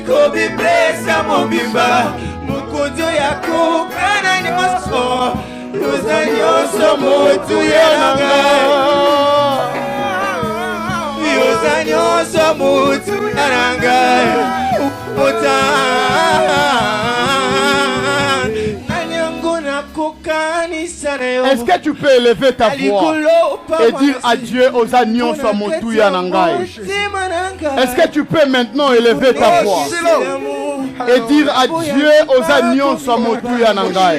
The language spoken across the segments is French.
Kobiblesa mobimba mukunjo yako kana nyoso yoza nyoso motu yananga yoza nyoso motu yananga ota nanyangona kokani sana. Est-ce que tu peux élever ta voix et dire adieu aux agneaux sur motu yananga? Est-ce que tu peux maintenant élever ta voix et dire adieu aux agneaux sur motu yananga?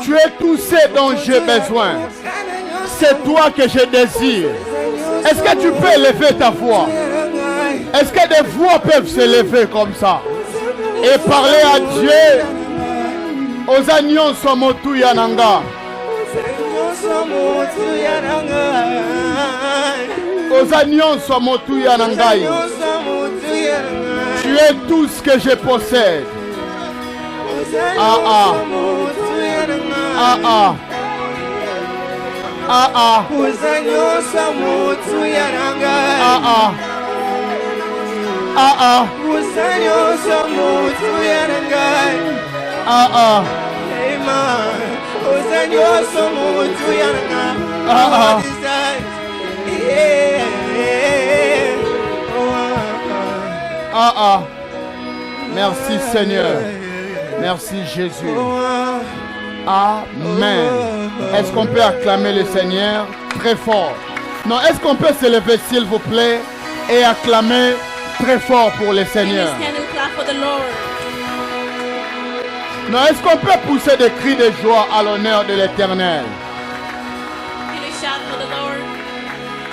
Tu es tout ce dont j'ai besoin. C'est toi que je désire. Est-ce que tu peux élever ta voix? Est-ce que des voix peuvent s'élever comme ça et parler à Dieu aux agneaux sur motu yananga? Aux agneaux sur motu yananga. Tu es tout ce que je possède. Ah ah. Ah ah. Ah ah. Ah ah. Ah ah. Ah ah. Ah ah. Ah ah. Merci Seigneur. Merci Jésus. Amen. Est-ce qu'on peut acclamer le Seigneur très fort? Non, est-ce qu'on peut se lever s'il vous plaît et acclamer très fort pour le Seigneur? Non, est-ce qu'on peut pousser des cris de joie à l'honneur de l'Éternel?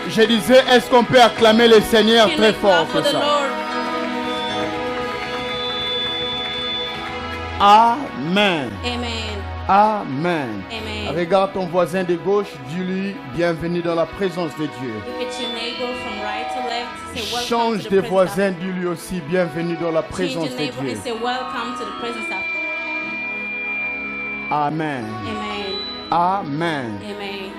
Je disais, est-ce qu'on peut acclamer le Seigneur très fort que ça? Amen. Amen. Amen. Amen. Regarde ton voisin de gauche, dis-lui bienvenue dans la présence de Dieu. Look at your neighbor from right to left. Say welcome Change to de the voisin, presence dis-lui aussi bienvenue dans la of. Change présence your de neighbor and Dieu. say welcome to the presence of. Amen. Amen. Amen. Amen.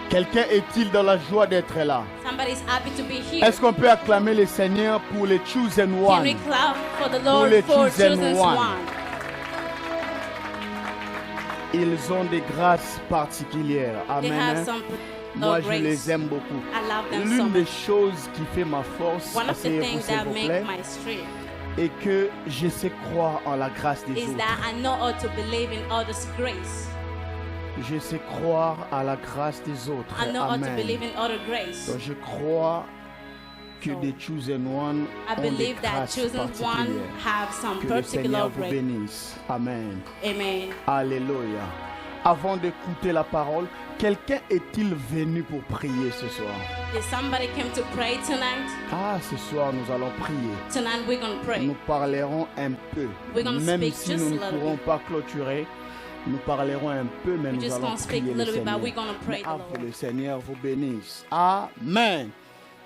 Quelqu'un est-il dans la joie d'être là? Somebody's happy to be here. Est-ce qu'on peut acclamer le Seigneur pour les chosen Can we one? clap for the Pour Lord les for chosen chosen one. one? Ils ont des grâces particulières. They Amen. have some Moi, je grace. les aime beaucoup. I love them so L'une des much. choses qui fait ma force, One of the asseyez-vous, things s'il that vous make plaît, my strength est que je sais croire en la grâce des is autres. that I know how to believe in others' grace. Je sais croire à la grâce des autres. I know how to Amen. believe in other grace. Donc, je crois que So, des chosen one I ont des believe that grâces chosen one particulières. have some Que le particular Seigneur vous grace. bénisse. Amen. Amen. Alléluia. Avant d'écouter la parole, quelqu'un est-il venu pour prier ce soir? Did somebody come to pray tonight? Ah, ce soir, nous allons prier. Tonight we're going to pray. Nous parlerons un peu. We're gonna Même speak si just nous ne a little pourrons bit. pas clôturer, nous parlerons un peu, mais We're nous just allons going to speak prier a le little bit, Seigneur. but we're going to pray the Ah, que Lord. le Seigneur vous bénisse. Amen.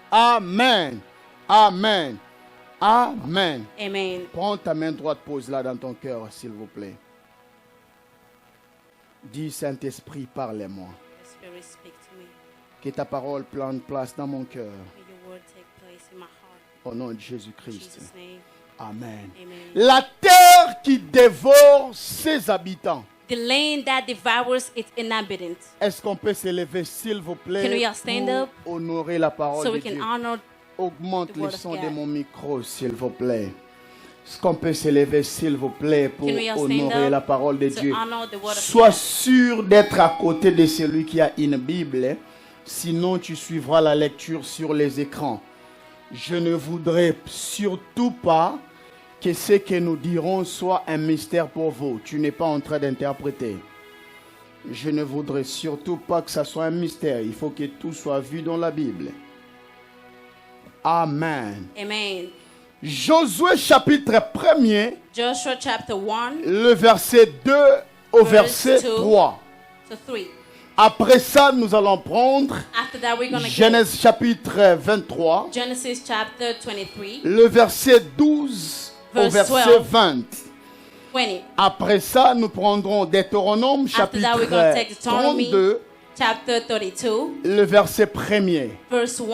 Amen. Amen. Amen. Amen. Prends ta main droite, pose-la dans ton cœur, s'il vous plaît. Dis, Saint-Esprit, parlez-moi. The Spirit speak to me. Que ta parole prenne place dans mon cœur. May your word take place in my heart. Au nom de In Jésus-Christ. Jesus' name. Amen. Amen. La terre qui dévore ses habitants. The land that devours its inhabitants. Est-ce qu'on peut s'élever, s'il vous plaît, Can we all stand up pour honorer la parole So de we can Dieu? honor. Augmente the le word of son God. de mon micro, s'il vous plaît. Est-ce qu'on peut s'élever, s'il vous plaît, pour Can we all stand honorer up la parole de to Dieu? honor the word of Sois God? sûr d'être à côté de celui qui a une Bible. Hein. Sinon, tu suivras la lecture sur les écrans. Je ne voudrais surtout pas que ce que nous dirons soit un mystère pour vous. Tu n'es pas en train d'interpréter. Je ne voudrais surtout pas que ça soit un mystère. Il faut que tout soit vu dans la Bible. Amen. Amen. Josué chapitre 1er, Joshua chapter 1 le verset 2 au verset 3. to 3. Après ça, nous allons prendre After that, we're going to Genèse chapitre 23, Genesis chapter 23, le verset 12 au Verse verset 12. 20. 20. Après ça, nous prendrons Deutéronome After that, we're chapitre going to take Deuteronomy 32, chapter 32, le verset 1er. verse 1.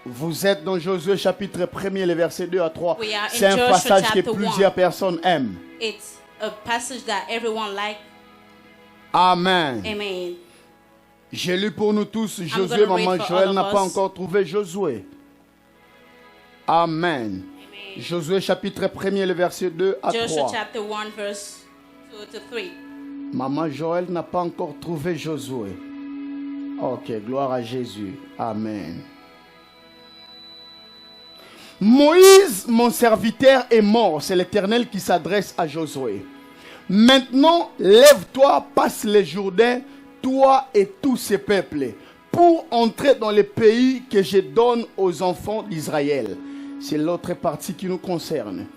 Vous êtes dans Josué chapitre 1er, les versets 2 à 3. We are in C'est un Joshua passage que chapter plusieurs 1. personnes aiment. It's a passage that everyone likes. Amen. Amen. J'ai lu pour nous tous Josué. gonna read Maman for Joël all n'a of pas us. encore trouvé Josué. Amen. Josué chapitre 1er, le verset 2 à Joshua 3. chapter 1 verse 2 to 3. Maman Joël n'a pas encore trouvé Josué. Ok, gloire à Jésus. Amen. Moïse, mon serviteur, est mort. C'est l'Éternel qui s'adresse à Josué. Maintenant, lève-toi, passe les Jourdains, toi et tous ces peuples, pour entrer dans le pays que je donne aux enfants d'Israël. C'est l'autre partie qui nous concerne.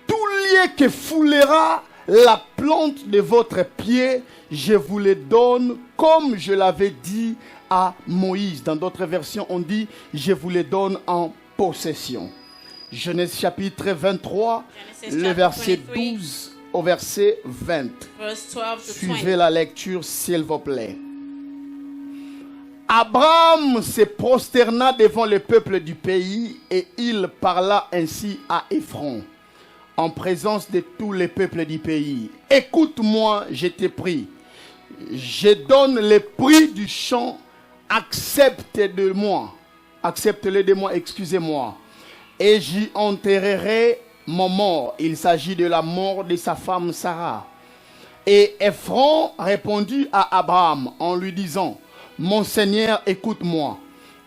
Tout lieu que foulera la plante de votre pied, je vous le donne comme je l'avais dit à Moïse. Dans d'autres versions, on dit, je vous le donne en possession. Genèse chapitre 23, Genesis le chapter verset 23. 12 au verset 20. Verse 12 to Suivez 20. la lecture, s'il vous plaît. Abraham se prosterna devant le peuple du pays et il parla ainsi à Ephron, en présence de tous les peuples du pays. Écoute-moi, je te prie. Je donne le prix du champ. Accepte-le de moi, excusez-moi. Et j'y enterrerai mon mort. Il s'agit de la mort de sa femme Sarah. Et Ephron répondit à Abraham en lui disant, mon Seigneur, écoute-moi.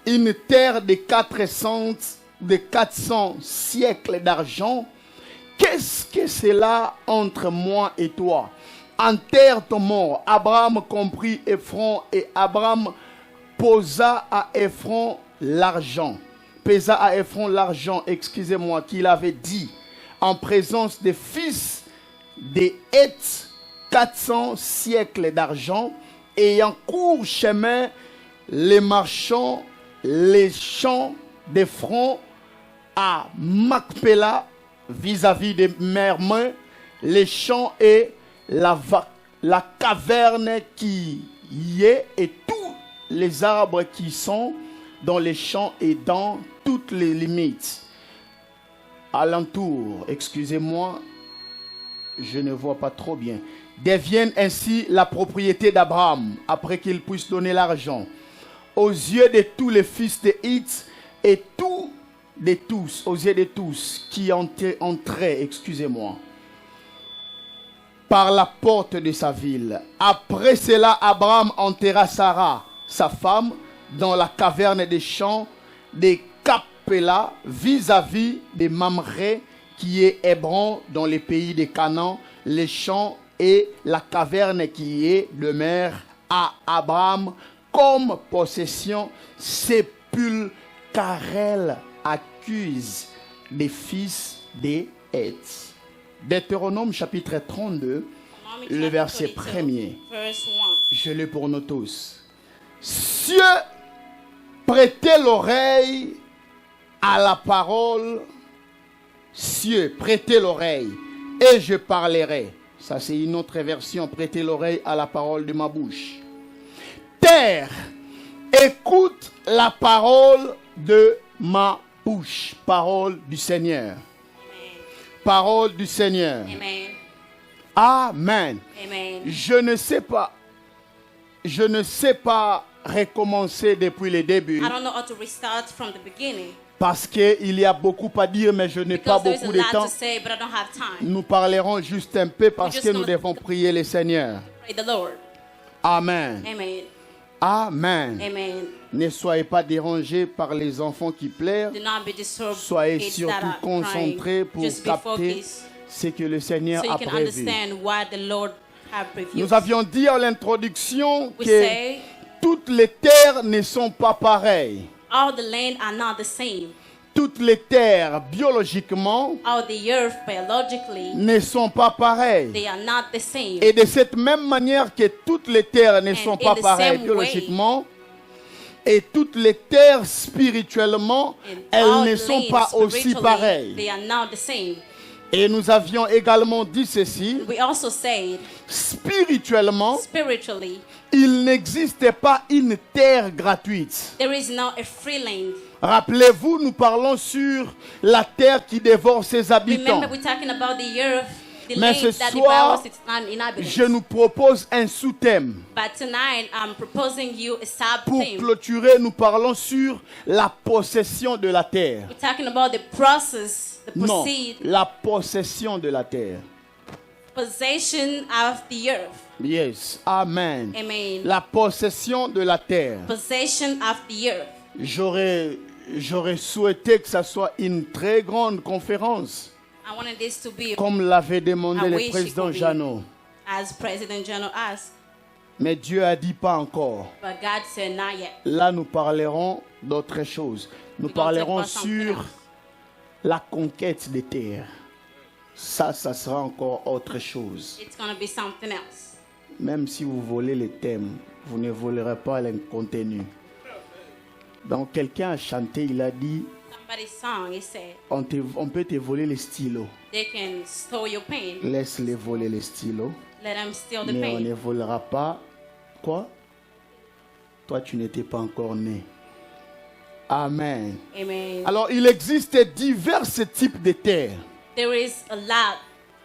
Une terre de 400 siècles d'argent, qu'est-ce que c'est là entre moi et toi? Enterre ton mort. Abraham comprit Ephron et Abraham pesa à Ephron l'argent, qu'il avait dit en présence des fils des Héths, 400 siècles d'argent, ayant court chemin les marchands, les champs d'Ephron à Macpéla, vis-à-vis des Mermains, les champs et la caverne qui y est, et tous les arbres qui sont dans les champs et dans toutes les limites. Alentour, excusez-moi, je ne vois pas trop bien. Deviennent ainsi la propriété d'Abraham, après qu'il puisse donner l'argent, aux yeux de tous les fils de Héth et aux yeux de tous qui entraient, par la porte de sa ville. Après cela, Abraham enterra Sarah, sa femme, dans la caverne des champs de Capela, vis-à-vis de Mamré, qui est Hébron, dans le pays de Canaan, les champs et la caverne qui est demeure à Abraham comme possession. Sépulcrel accuse des fils des Héths. Deutéronome chapitre 32, le verset 1er. Je lis pour nous tous. Cieux, prêtez l'oreille à la parole. Cieux, prêtez l'oreille et je parlerai. Ça, c'est une autre version. Prêtez l'oreille à la parole de ma bouche. Terre, écoute la parole de ma bouche. Parole du Seigneur. Amen. Parole du Seigneur. Amen. Amen. Amen. Je ne sais pas recommencer depuis le début. I don't know how to restart from the beginning. Parce qu'il y a beaucoup à dire, mais je n'ai pas Because there's a beaucoup de lot temps. to say, but I don't have time. Nous parlerons juste un peu parce just que nous gonna- devons prier le Seigneur. Pray the Lord. Amen. Amen. Amen. Amen. Ne soyez pas dérangés par les enfants qui pleurent. Do not be disturbed. Soyez kids that surtout are concentrés crying. pour Just be capter focused ce que le Seigneur so you a can prévu. understand what the Lord have revealed. Nous avions dit à l'introduction We que say toutes les terres ne sont pas pareilles. all the land are not the same. Toutes les terres biologiquement All the earth biologically ne sont pas pareilles. they are not the same. Et de cette même manière que toutes les terres ne sont in pas the pareilles same biologiquement, et toutes les terres spirituellement, And elles all ne the sont lands pas aussi spiritually, pareilles. they are not the same. Et nous avions également dit ceci, We also said, spirituellement, spiritually, il n'existait pas une terre gratuite. there is now a free land. Rappelez-vous, nous parlons sur la terre qui dévore ses habitants. Remember, we're talking about the earth, the Mais ce land that soir, devours its inhabitants. je nous propose un sous-thème. But tonight, I'm proposing you a Pour sub-theme. clôturer, nous parlons sur la possession de la terre. We're talking about the process, the Non, proceed, la possession de la terre. possession of the earth. Yes, amen. Amen. La possession de la terre. Possession of the earth. J'aurais souhaité que ça soit une très grande conférence, I wanted this to be comme l'avait demandé I le wish it président could be. Jeannot. as President General asked, Mais Dieu a dit pas encore. but God said not yet. Là, nous parlerons d'autre chose. Nous We're gonna talk parlerons about something sur else. la conquête des terres. Ça sera encore autre chose. It's going to be something else. Même si vous volez les thèmes, vous ne volerez pas le contenu. Donc, quelqu'un a chanté, il a dit, Somebody's song, he said, on peut te voler les stylos. they can steal your pain. Laisse-les voler les stylos. Let them steal the Mais on ne pain. volera pas. Quoi? Toi, tu n'étais pas encore né. Amen. Amen. Alors, il existe divers types de terres. There is a lot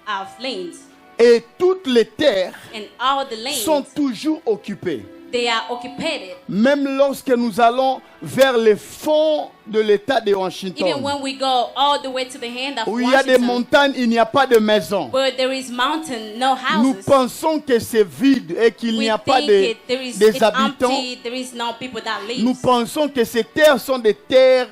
of lands, Et toutes les terres and all the lands, sont toujours occupées. they are occupied. Même lorsque nous allons vers les fonds de l'État de Even Washington, when we go all the way to the hand of où il y a des Washington, montagnes, il n'y a pas de maison. where there is mountain, no Nous houses. pensons que c'est vide et qu'il n'y We a pas think there is, des it's habitants. empty, there is no people that live. Nous pensons que ces terres sont des terres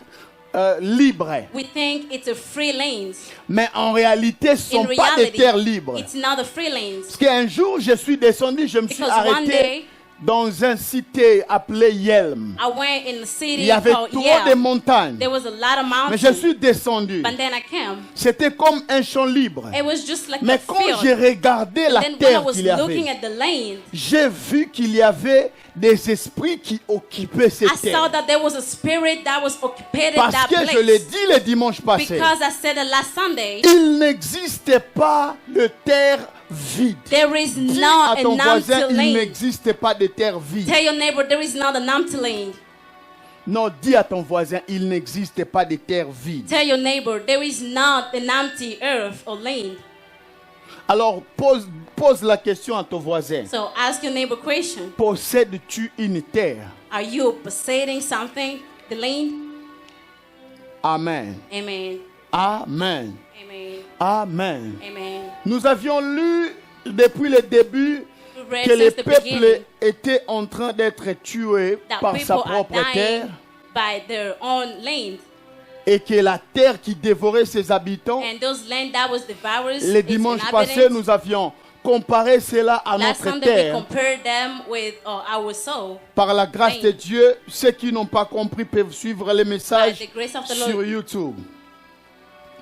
libres. We think it's a free land. Mais en réalité, ce ne In sont pas des reality, terres libres. it's not a free land. Parce qu'un jour, je suis descendu, je me suis Because one arrêté day, dans un cité appelé Yelm. I went in the Il city y avait called trop de Yale. montagnes. There was a lot of Mais mountains. je suis descendu. But then I came. C'était comme un champ libre. It was just like Mais a quand field. j'ai regardé la Then when I terre was qu'il y looking avait, at the land, j'ai vu qu'il y avait des esprits qui occupaient ces I saw terres. that there was a spirit that was occupied Parce that que place. je l'ai dit le dimanche passé, Because I said it last Sunday, il n'existait pas de terre vide. there is Dis not à ton an voisin, empty il land. n'existe pas de terre vide. Tell your neighbor there is not an empty land. Non, dis à ton voisin, il n'existe pas de terre vide. Tell your neighbor there is not an empty earth or land. Alors pose la question à ton voisin. So ask your neighbor question. Possèdes-tu une terre? Are you possessing something? The land? Amen. Amen. Amen. Amen. Amen. Amen. Nous avions lu depuis le début We read que le since the peuple beginning était en train d'être tué that par sa people are propre terre dying by their own land. et que la terre qui dévorait ses habitants. And those land that was devoured Le dimanche passé, nous avions comparé cela à last notre Sunday we terre. compared them with our soul. Par la grâce de Dieu, ceux qui n'ont pas compris peuvent suivre les messages By the grace of the sur Lord. YouTube.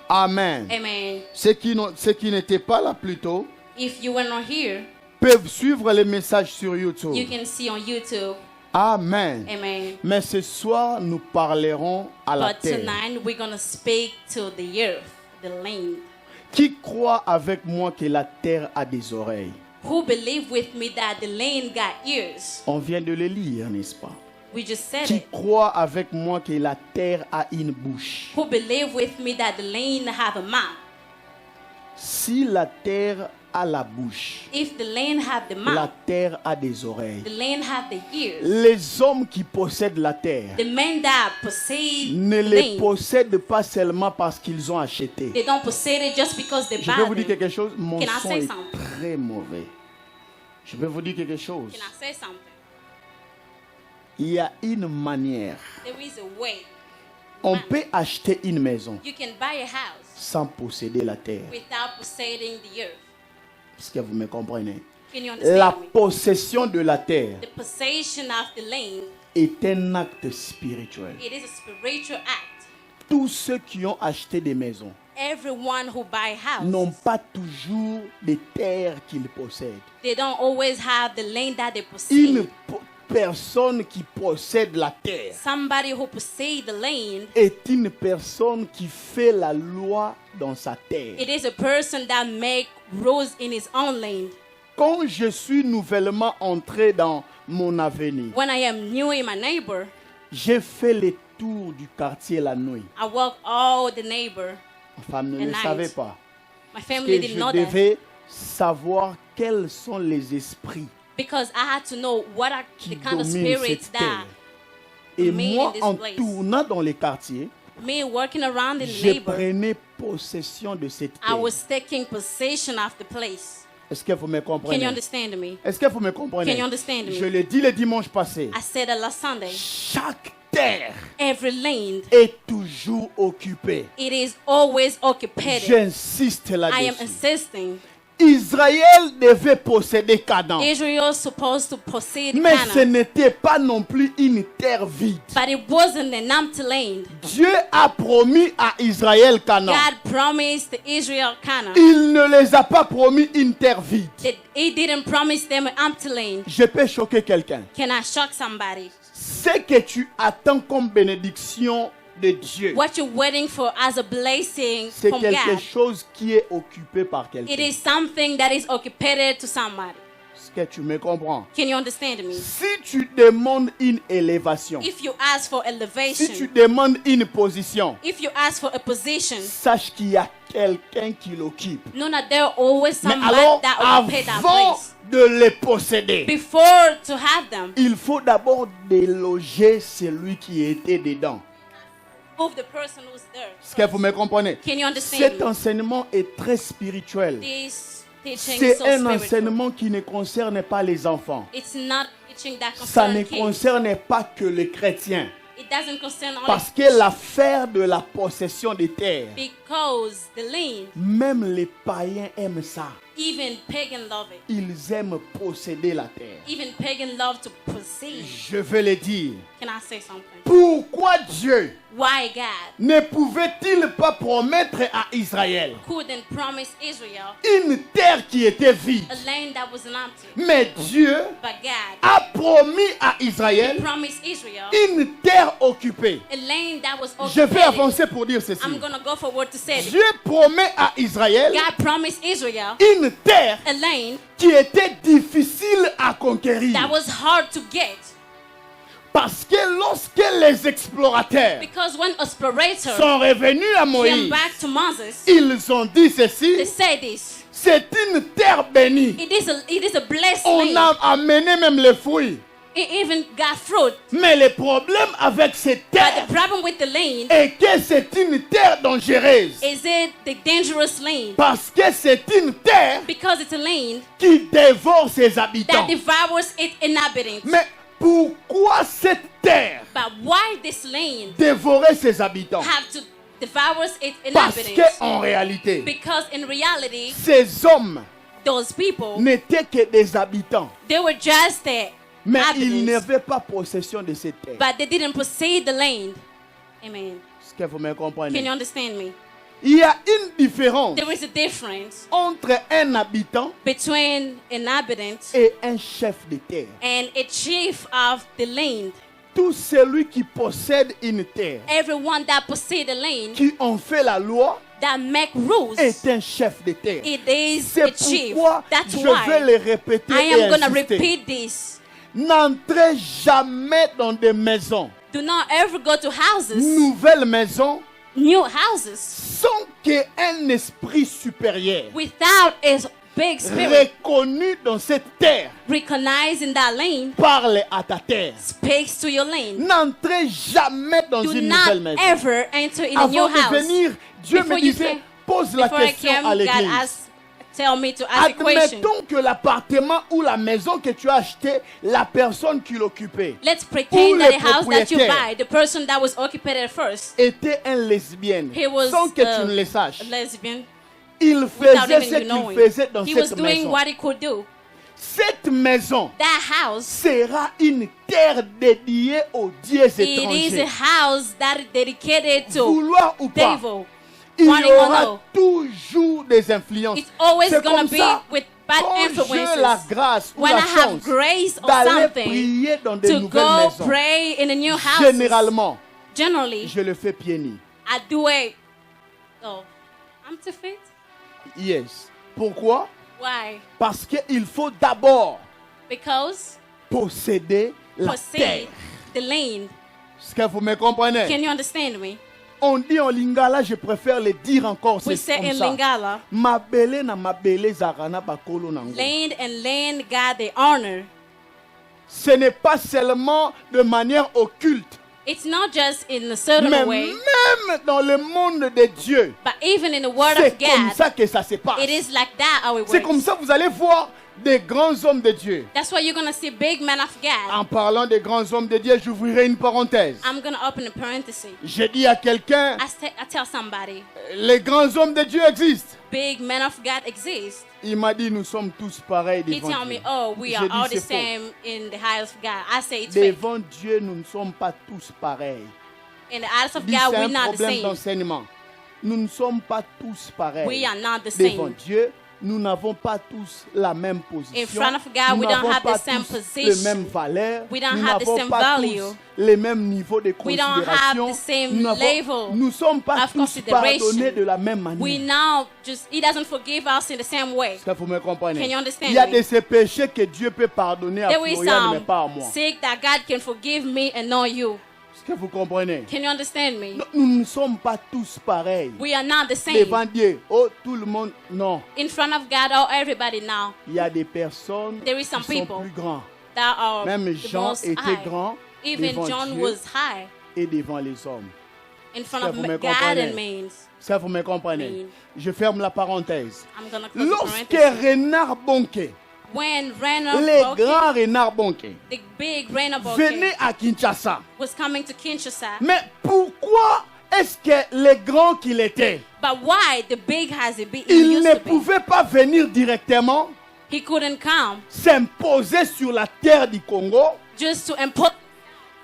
Amen. Amen. Ceux qui n'étaient pas là plus tôt If you were not here, peuvent suivre les messages sur you YouTube. can see on YouTube. Amen. Amen. Mais ce soir, nous parlerons à la But terre. tonight we're going to speak to the earth, the land. Qui croit avec moi que la terre a des oreilles? Who believe with me that the land got ears? On vient de le lire, n'est-ce pas? We just said Qui it. croit avec moi que la terre a une bouche? Who believe with me that the land have a mouth? Si la terre a la bouche, If the land have the la mouth, terre a des oreilles. the land have the ears. Les hommes qui possèdent la terre The men that possess ne the les land, possèdent pas seulement parce qu'ils ont acheté. they don't possess it just because they Je peux vous buy dire them. quelque chose, mon Can I son say est something? très mauvais. Je peux vous dire quelque chose. Can I say something? Il y a une manière. There is a way. On peut acheter une maison You can buy a house sans posséder la terre. without possessing the earth. Est-ce que vous me comprenez? Can you La understand me? possession de la terre The possession of the land, est un acte spirituel. it is a spiritual act. Tous ceux qui ont acheté des maisons Everyone who buy n'ont houses, pas toujours des terres qu'ils possèdent. they don't always have the land that they Ils ne possess. personne qui possède la terre Somebody who possesses the land, est une personne qui fait la loi dans sa terre. it is a person that make rules in his own land. Quand je suis nouvellement entré dans mon avenir, When I am new in my neighbor, j'ai fait les tours du quartier la nuit. I walk all the neighbor. Ma femme ne At le night. savait pas. My Que family didn't je know that devais savoir quels sont les esprits because I had to know what are qui the kind of dominent spirits cette that terre. Et remain moi, in this en place. tournant dans les quartiers, me working around in the je neighbor. prenais possession de cette I terre. was taking possession of the place. Est-ce que vous me Can you comprenez? understand me? Est-ce que vous me comprenez? Can you understand me? Je l'ai dit le dimanche passé. I said that last Sunday. Chaque terre Every land, est toujours occupée. it is always occupied. J'insiste I am là-dessus. insisting. Israël devait posséder Canaan. Israel is supposed to possess Mais ce Canaan, n'était pas non plus une terre vide. but it wasn't an empty land. Dieu a promis à Israël Canaan. God promised Israel Canaan. Il ne les a pas promis une terre vide. That He didn't promise them an empty land. Je peux choquer quelqu'un. Can I shock somebody? Ce que tu attends comme bénédiction de Dieu, What you're waiting for as a blessing c'est from quelque God, chose qui est occupé par it quelqu'un. is something that is occupied to somebody. Est-ce que tu me comprends? Can you understand me? Si tu demandes une élévation, If you ask for si tu elevation, demandes une position, if you ask for a position, sache qu'il y a quelqu'un qui l'occupe. know that there always Mais somebody alors, that occupied that avant place. de les posséder, Before to have them, il faut d'abord déloger celui qui était dedans. move the person who's there. Est-ce que vous me comprenez? Can you understand Cet me? enseignement est très spirituel. This teaching is C'est so un spiritual. enseignement qui ne concerne pas les enfants. It's not teaching that Ça ne concerns kids. concerne pas que les chrétiens. It doesn't concern only Parce que l'affaire de la possession des terres, because the land, même les païens aiment ça. even pagan love it. Ils aiment posséder la terre. Even pagan love to possess. Je veux le dire. Can I say something? Pourquoi Dieu Why God ne pouvait-il pas promettre à Israël couldn't promise Israel une terre qui était vide? a land that was empty? Mais Dieu But God a promis à Israël promised Israel une terre occupée. a land that was Je vais occupied. avancer pour dire ceci. I'm gonna go forward to say it. Dieu promet à Israël God promised Israel une terre a land qui était difficile à conquérir. that was hard to get. Parce que lorsque les explorateurs Because when explorators sont revenus à came Moïse, back to Moses, ils ont dit they ceci, said this. c'est une terre bénie. It is a blessed On land. a amené même les fruits. It even got fruit. Mais le problème avec cette But terre the problem with the land est que c'est une terre dangereuse. is it the dangerous land. Parce que c'est une terre Because it's a land qui dévore ses habitants. that devours its inhabitants. Mais pourquoi cette terre But why this land dévorait ses habitants? have to devour its Parce inhabitants? qu'en réalité, Because in reality, ces hommes those people, n'étaient que des habitants. they were just the Mais ils inhabitants, n'avaient pas possession de cette terre. but they didn't possess the land. Amen. Est-ce que vous me Can you comprenez? understand me? Il y a une différence There is a difference entre un habitant between inhabitants et un chef de terre. and a chief of the land. Tout celui qui possède une terre, Everyone that possess the land, qui en fait la loi, that make rules, est un chef de terre. it is a C'est chief. pourquoi That's je vais le why répéter I et am going to insister. repeat this. N'entrez jamais dans des maisons, Do not ever go to houses, nouvelles maisons, new houses, sans qu'un esprit supérieur without a big spirit reconnu dans cette terre recognizing that land parle à ta terre. speaks to your land. N'entrez jamais dans Do une not nouvelle maison. ever enter in a new Avant de house. venir, Dieu Before me you disait, came- pose la Before I question came, à God l'église. tell me to ask a question. Admettons que l'appartement ou la maison que tu as acheté, la personne qui l'occupait Let's Ou pretend that le the house that you propriétaire. buy, the person that was occupied at first, était un lesbienne, he was sans que tu ne le saches. a lesbian. Il Without faisait even ce you qu'il knowing. faisait dans He was cette doing maison. what he could do. Cette maison That house, sera une terre dédiée aux dieux it is a étrangers. house that is dedicated to Vouloir ou pas, devil. il y Wanting or aura no. toujours des influences. It's always C'est gonna comme be ça with bad Quand j'ai influences, la grâce ou when la I have chance grace or d'aller something, prier dans de to nouvelles go maisons, pray in a new house, généralement, generally, je le fais pieds nus. I do it. Oh, I'm too fit? Yes. Pourquoi? Why? Parce qu'il faut d'abord Because posséder la terre. possess the land. Est-ce que vous me comprenez? Can you understand me? On dit en lingala, je préfère le dire encore, We c'est say comme in ça. Lingala, Mabele na mabele zarana bakolo nango. land and land God they honor. Ce n'est pas seulement de manière occulte, It's not just in a certain mais way, même dans le monde de Dieu. but even in the Word C'est of comme God, ça que ça se passe. it is like that how it C'est comme works. ça que vous allez voir des grands hommes de Dieu. That's why you're gonna see big men of God. En parlant des grands hommes de Dieu, j'ouvrirai une parenthèse. I'm gonna open a parenthesis. J'ai dit à quelqu'un, I tell somebody, les grands hommes de Dieu existent. big men of God exist. Il m'a dit, nous sommes tous pareils He devant tell Dieu. me, oh, we J'ai are dit, all the c'est faux. same in the eyes of God. I say it's fake. Devant Dieu, nous ne sommes pas tous pareils. In the eyes of Dis, God, c'est we're un not the problème same. d'enseignement. Nous ne sommes pas tous pareils. We are not the Devant same. Dieu, nous n'avons pas tous la même position. In front of God, nous we don't n'avons have pas the same tous position. les mêmes valeurs. We don't nous have the n'avons same pas value. tous les mêmes niveaux de We don't have considération. the same Nous n'avons- level nous ne sommes pas of tous consideration. pardonnés de la même manière. We now just, He doesn't forgive us in the same way. Est-ce que vous me comprenez? Can you understand Il y a me? de ces péchés que Dieu peut pardonner à There is Florian, mais pas à moi. sick that God can forgive me and not you. Est-ce que vous comprenez? Can you understand me? Nous ne sommes pas tous pareils. We are not the same. Devant Dieu, oh, tout le monde, non. In front of God, or everybody now, Il y a des personnes There is some qui sont people plus grands. that are Même the Jean most était high. grand Even devant John Dieu was high et devant les hommes. in front Ça, of vous me God comprenez? and men. Ça, vous me comprenez? Oui. Je ferme la parenthèse. I'm gonna close the Lorsque parenthesis. Renard Bonquet, When Rainer les Bonke, grands Renard Bonquet, the big Rainer venaient Bonke, à Kinshasa, was coming to Kinshasa, mais pourquoi est-ce que les grands qu'il était, but why the big has he il used ne to be? pouvait pas venir directement He couldn't come s'imposer sur la terre du Congo just to import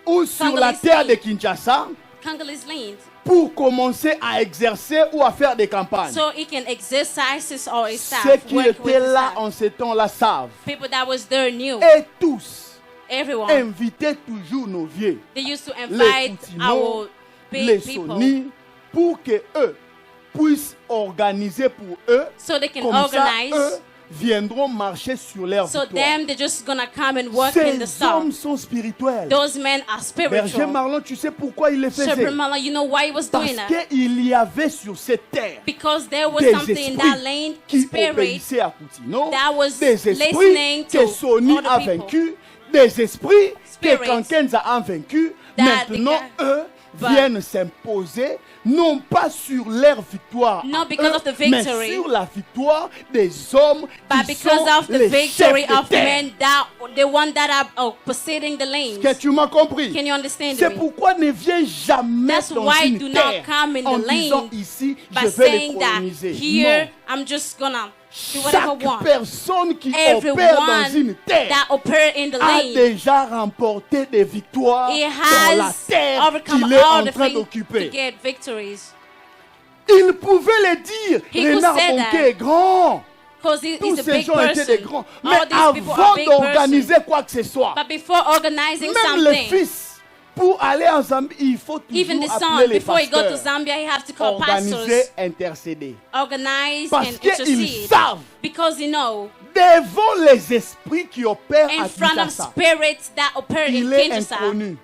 ou sur la Congolese terre de land. Kinshasa Congolese land pour commencer à exercer ou à faire des campagnes. so he can exercise or his staff, Ceux qui work with étaient his là staff. en ce temps-là savent. People that was there knew. Et tous Everyone. invitaient toujours nos vieux, They used to les invite Koutino, our les big people Sony, pour que eux puissent organiser pour eux. so they can Comme ça, organize. eux viendront marcher sur leur So victoire. them, they're just gonna come and work in the Ces hommes storm. sont spirituels. Those men are Berger spiritual. Marlon, tu sais pourquoi il le faisait? Shepherd Malon, you know why he was Parce doing that? qu'il y avait sur cette terre Because there was des something in that esprits land, qui spirit, obéissaient à Koutino, that was des esprits listening que to Sony other a people. vaincus, des esprits que Spirits Kankenza a vaincus. that Maintenant, the- eux but- viennent s'imposer, non pas sur leur victoire, Not à because eux, of the mais victory, sur la victoire des hommes but qui because sont of the les victory chefs de of terre. men that the one that are possessing the Est-ce lanes. que tu m'as compris? Can you understand C'est me? pourquoi ne viens jamais That's dans why une do terre not come in en the disant land ici, by je vais les saying that coloniser. here Non. I'm just gonna do whatever I Chaque want. personne qui opère dans une Everyone terre that operate in the a lane, déjà remporté des victoires he dans la has terre overcome qu'il est all en the train things to d'occuper. get victories. Il pouvait le dire. He could Renard say Bonquet that. est grand. Because Tous he's a ces big gens étaient des person. grands. Mais All these people avant are big d'organiser person. quoi que ce soit, But before organizing même le something, fils, pour aller en Zambie, il faut even the toujours son, appeler les before he go to pasteurs. Zambia, he has to call Organiser, pastors, intercéder. organize Parce and qu'ils intercede. savent, Because you know, devant les esprits qui opèrent in à front of Kinshasa, spirits that operate in il est Kinshasa, inconnu.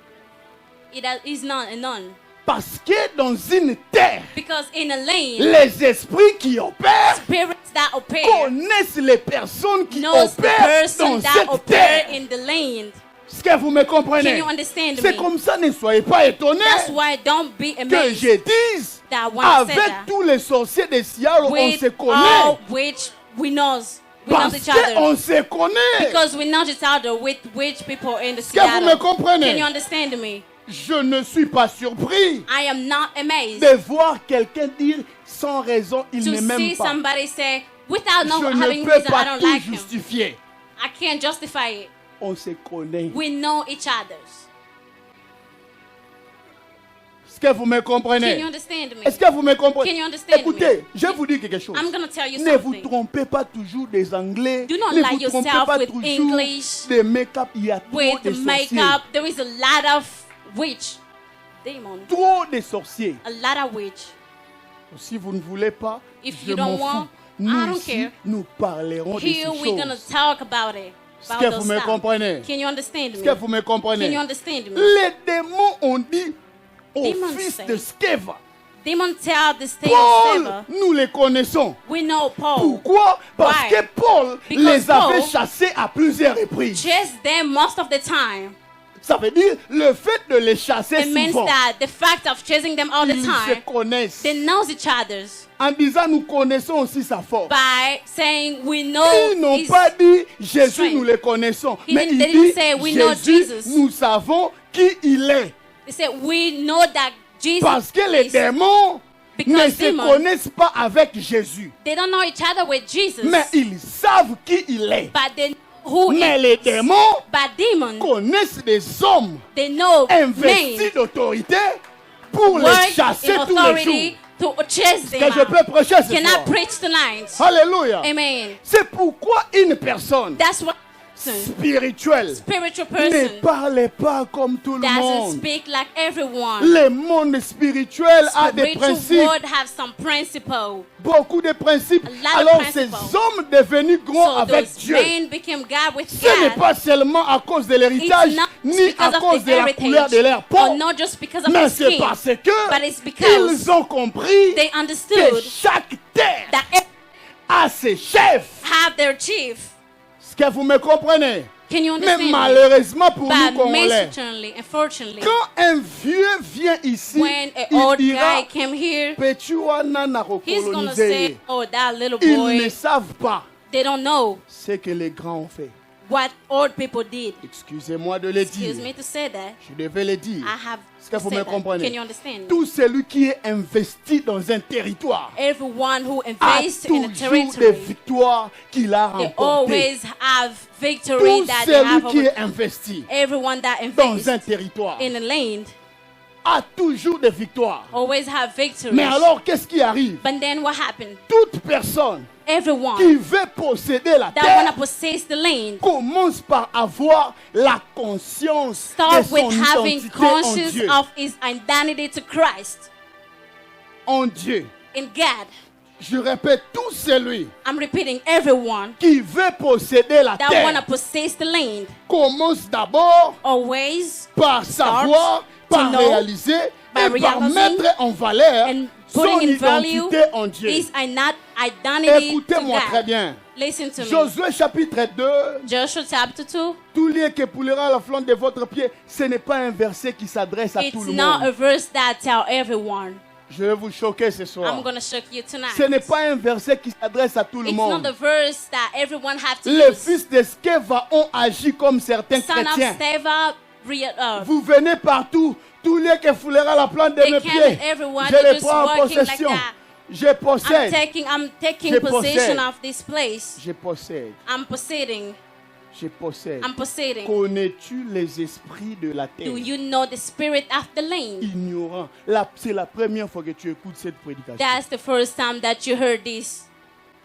he's not a none. Parce que dans une terre, Because in a lane, les esprits qui opèrent spirits that operate connaissent les personnes qui knows the opèrent person dans that cette operate terre. in the lane. Est-ce que vous me Can comprenez? you understand C'est me? comme ça, ne soyez pas étonnés That's why don't be que amazed je dise, that when I said avec that, tous les sorciers de Siaro, on with se all connaît. which we know Parce each other. qu'on se connaît. Because we know each other with which people in the Est-ce que vous me Seattle. comprenez? Can you understand me? Je ne suis pas surpris I am not amazed de voir quelqu'un dire sans raison, il to ne see m'aime pas. somebody say, without Je not ne having peux reason, I pas don't tout like him. justifier. I can't justify it. On se connaît. We know each other. Est-ce que vous me Can you comprenez? understand me? Est-ce que vous me comprenez? Can you understand Écoutez, me? je vais vous dire quelque chose. I'm going to tell you Ne vous something. trompez pas toujours des Anglais. Do not Ne lie vous trompez yourself pas with toujours English, des make-up. Il y a trop With de the sorciers. makeup, there is a lot of witch. Demon. Trop de sorciers. A lot of witch. Si vous ne voulez pas, If je you m'en don't fous. want, I Nous don't ici, care. nous parlerons de Here ces we're going to choses. talk about it. Est-ce About que those vous me stuff. comprenez? Can you understand Est-ce que vous me? me comprenez? Can you understand me? Les démons ont dit au Demons fils say, de Sceva, Demon tell the state Paul, of nous les connaissons. we know Paul. Pourquoi? Parce Why? que Paul Because les avait Paul chassés à plusieurs reprises. Chase them most of the time. Ça veut dire le fait de les chasser It means souvent, that the fact of chasing them all the ils se time, connaissent. they know each other's En disant nous connaissons aussi sa force. by saying we know Ils n'ont his pas dit Jésus, strength. nous les connaissons. He Mais didn't- ils they didn't disent say, we know Jésus, Jesus. nous savons qui il est. They say we know that Jesus Parce que les is. démons ne Because se demons- connaissent pas avec Jésus. They don't know each other with Jesus, Mais ils savent qui il est. but they know who Mais he les is. démons But demons, connaissent des hommes they know investis names, d'autorité pour les work chasser in tous les authority jours. to chase them Que je out. peux prêcher ce Can I soir. preach tonight? Alléluia. Amen. C'est pourquoi une personne That's what spirituelle spiritual ne person parle pas comme tout le doesn't monde. speak like everyone. Le monde spirituel a des Spiritual principes, world have some principle. beaucoup de principes. A lot of Alors ces principles. hommes devenus grands So avec those Dieu, men became God with ce n'est God. pas seulement à cause de l'héritage, It's not ni à because cause of de the la couleur heritage, de leur or peau, not just because of mais the c'est skin, parce que but it's because ils ont compris they que understood chaque terre that every a ses chefs. have their chief. Est-ce que vous me comprenez? Can you Mais understand me? malheureusement pour nous But Congolais, unfortunately, quand un vieux vient ici, when an il old dira guy came here, Petit wana na he's gonna recoloniser. say, "Oh, that little Ils ne boy." savent pas They don't know ce que les grands ont fait. what old people did. Excusez-moi de le Excuse dire. me to say that. Je devais le dire. I have Est-ce que to vous say me that. comprenez? Can you understand? Tout celui qui est investi dans un territoire Everyone who a invests in a toujours des territory, victoires qu'il a they remportées. always have victory Tout that they celui have qui over est investi everyone that dans un invests territoire in a land a toujours des victoires. always have victory. Mais alors, qu'est-ce qui arrive? But then what happened? Toute personne qui Everyone veut posséder la that wanna terre possess the land commence par avoir la conscience de start son with having identité en conscious Dieu. of his identity to Christ En Dieu. in God. Je répète, tout celui I'm repeating, everyone qui veut posséder la that wanna terre possess the land commence d'abord always par savoir, par know, réaliser by et par realizing mettre en valeur and son putting in value identité en Dieu. his identity to Écoutez-moi très God. bien. Listen to me. Josué chapitre 2, Joshua chapter 2. tout lieu qui poulera la flanc de votre pied, ce n'est pas un verset qui s'adresse à tout It's le not a monde. verse that tell everyone. Je vais vous choquer ce soir. I'm gonna shock you tonight. Ce n'est pas un verset qui s'adresse à tout le It's not monde. the verse that everyone have to Les use. fils de Sceva ont agi comme certains Son of chrétiens. Steva, Vous venez partout, tout lieu qui foulera la plante de They mes came pieds. and everyone, Je they les just prends en working like possession. that. Je I'm possède. taking Je possession possède. of this place. Je possède. I'm possessing. Je possède. I'm possessing. Connais-tu les esprits de la terre? Do you know the spirit of the land? Ignorant. C'est la première fois que tu écoutes cette prédication. That's the first time that you heard this.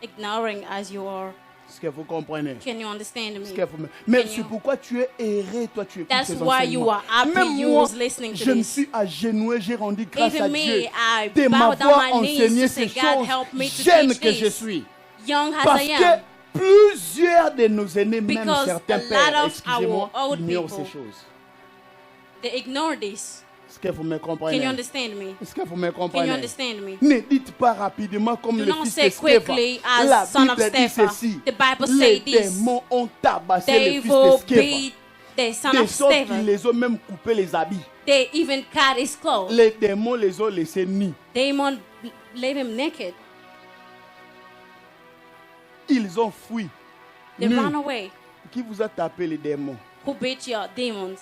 Ignoring as you are. Est-ce que vous comprenez? Can you understand Est-ce me? que vous- Mais Can c'est you- pourquoi tu es erré, toi tu écoutes That's ces why you enseignements. are happy Même you moi, was listening to je me this. suis agenouillé, j'ai rendu grâce à Even Dieu me, I de bow down m'avoir my knees enseigné to ces say, God choses, help me to jeune teach que je this. suis. Young as Parce I que am. plusieurs de nos aînés, même Because certains a lot pères, of excusez-moi, our old ignorent people ces choses. They ignore this. Est-ce que vous me Can you comprenez? understand me? Est-ce que vous me Can you comprenez? understand me? Ne dites pas rapidement comme Do le not fils say de Sceva. quickly as La son of Bible dit Sceva. ceci. The Bible Les say this. démons ont tabassé le fils de Devil Sceva. beat the son De of sorte qu'ils Stephen. les ont même coupé les habits. They even cut his clothes. Les démons les ont laissés nus. Demon leave him naked. Ils ont fui. They Nus. run away. Qui vous a tapé les démons? Who beat your demons?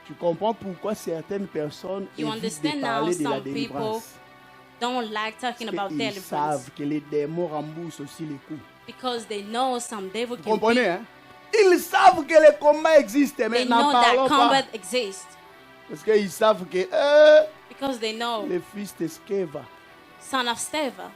Tu comprends pourquoi certaines personnes You évitent de understand now parler de la some people délivrance. don't like talking about Parce qu'ils deliverance savent que les démons remboursent aussi les coups. because they know some devil Vous can comprenez, beat. hein? Ils savent que le combat existe, mais They n'en know that parlons pas. combat exists. Parce qu'ils savent que Because they know, le fils de Sceva. son of Steva.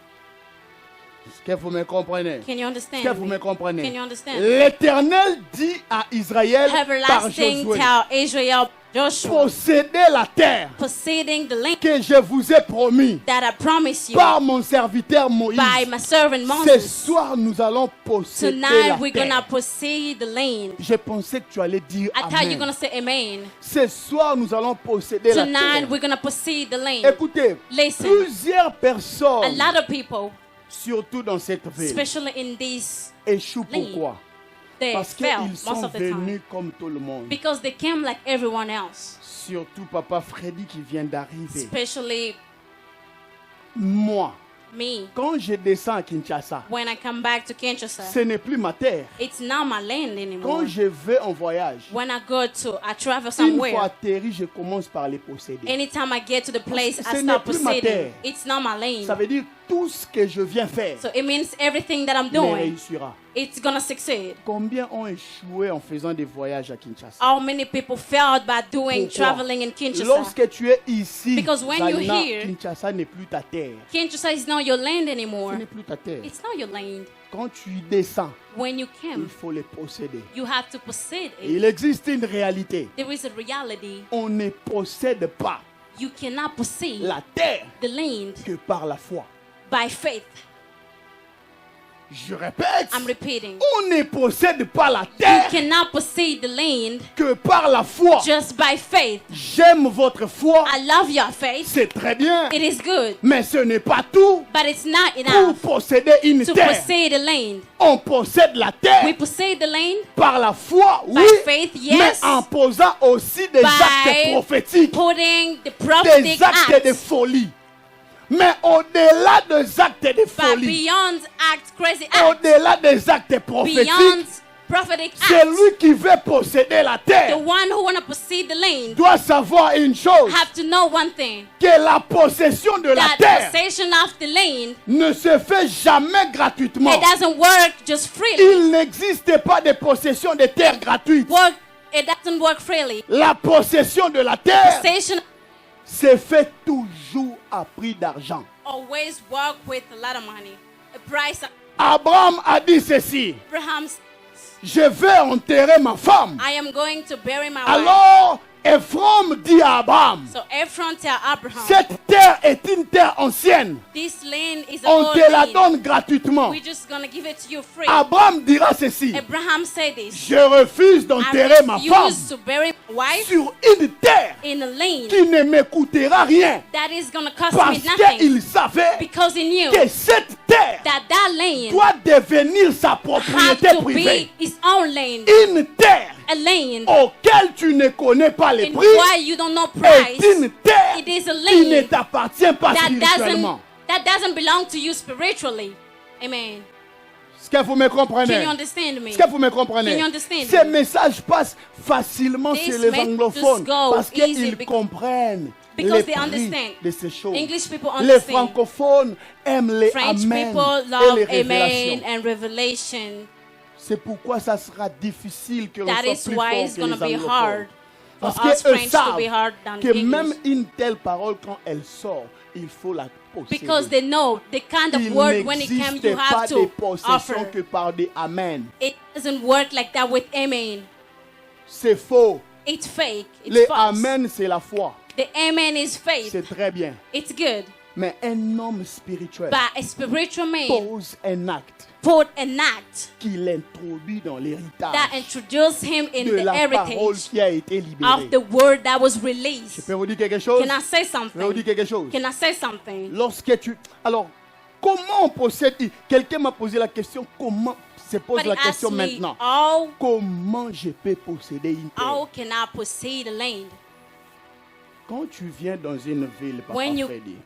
Est-ce que vous me comprenez? Can you Est-ce que understand vous me? me comprenez? Can you understand? L'Éternel dit à Israël par Everlasting Josué, tell Israel, Joshua, possédez la terre possessing the land que je vous ai promis that I promised you par mon serviteur Moïse. by my servant Ce Moses. soir, nous allons posséder la Tonight we're terre. gonna possess the land. Je pensais que tu allais dire I thought you're Amen. gonna say amen. Ce soir, nous allons posséder la Tonight terre. we're gonna possess the land. Écoutez, Listen. plusieurs A personnes, lot of people, surtout dans cette ville, especially in this, échouent. Land. Pourquoi? they Parce fell qu'ils most sont of the time venus comme tout le monde. because they came like everyone else. Surtout Papa Freddy qui vient d'arriver. Especially Moi, me. quand je descends à Kinshasa, When I come back to Kinshasa, ce n'est plus ma terre. it's not my land anymore. Quand je vais en voyage, When I go to, I travel une fois somewhere. atterri, je commence par les posséder. Anytime I get to the place, que I ce start n'est plus ma possessing. terre. It's not my Ça land. veut dire tout ce que je viens faire So it means everything that I'm ne doing, réussira. it's gonna succeed. Combien ont échoué en faisant des voyages à Kinshasa? How many people failed by doing Pourquoi? traveling in Kinshasa? Lorsque tu es ici, Because when you're Zalina, here- Kinshasa n'est plus ta terre. Kinshasa is not your land Ce anymore. n'est plus ta terre. It's not your land. Quand tu descends, When you il came, faut les posséder. you have to possess Et it. il existe une réalité. There is a reality. On ne possède pas You cannot possess la terre the land que par la foi. by faith. Je répète, I'm repeating. on ne possède pas la You terre cannot possess the land que par la foi. just by faith. J'aime votre foi, I love your faith. c'est très bien, It is good, mais ce n'est pas tout but it's not pour enough posséder une to terre. possess the land. On possède la We terre possess the land par la foi, by oui, faith, mais yes, en posant aussi des actes prophétiques, putting the des prophetic actes de acts. folie. Mais au-delà des actes de But folie, beyond acts, crazy acts, au-delà des actes prophétiques, beyond prophetic acts, celui qui veut posséder la the terre one who wanna possess the land doit savoir une chose, have to know one thing: que la possession de la that terre possession of the land, ne se fait jamais gratuitement. it doesn't work just freely. Il n'existe pas de possession de terre gratuite. It doesn't work freely. La possession de la terre Possession se fait toujours à prix d'argent. always work with a lot of money. A price. Abraham a dit ceci, Abraham's. je vais enterrer ma femme. I am going to bury my wife. Alors Ephraim dit à Abraham, So Ephraim tell Abraham, cette terre est une terre ancienne. this land is a On old te la land. donne gratuitement. We're just gonna give it to you free. Abraham dira ceci, Abraham said this. je refuse I d'enterrer ma femme refuse to bury my wife sur une terre in a land qui ne me coûtera rien. that is gonna cost Parce me nothing. qu'il savait Because he knew que cette terre that land doit devenir sa had propriété to privée. be his own land. Une terre A land auquel tu ne connais pas les in prix why you don't know est price. une terre It is a qui ne land t'appartient pas that spirituellement. doesn't belong to you spiritually. Amen. Est-ce que vous me comprenez? Can you understand me? Est-ce que vous me comprenez? Can you understand Ces me? messages passent facilement This chez les messages anglophones go parce easy qu'ils because- comprennent because les they prix understand. de ces choses. English people Les understand. francophones aiment les French amens people et love les amen révélations. and revelation. C'est pourquoi ça sera difficile que l'on That soit is plus why fort it's que gonna les be anglophones. hard for Parce us qu'eux French to be savent hard than que English. même une telle parole, quand elle sort, il faut la posséder. Because they know the kind of Il word when it comes n'existe you pas have de to possession offer. que par des amen. It doesn't work like that with amen. C'est faux. It's fake. It's Les false. amen, c'est la foi. The amen is faith. C'est très bien. It's good. Mais un homme spirituel But a spiritual man pose un acte put an act qui l'introduit dans l'héritage that introduced him in de the la parole heritage qui a été libérée. of the word that was Je released. peux vous dire quelque chose? Can I say Je peux vous dire something? quelque chose? Can I say something? Lorsque tu... Alors, comment on possède... Quelqu'un m'a posé la question, comment... Se pose But he la asked question me, maintenant. Comment je peux posséder une terre? how can I possess the land? Quand tu viens dans une ville, Papa When you- Freddy,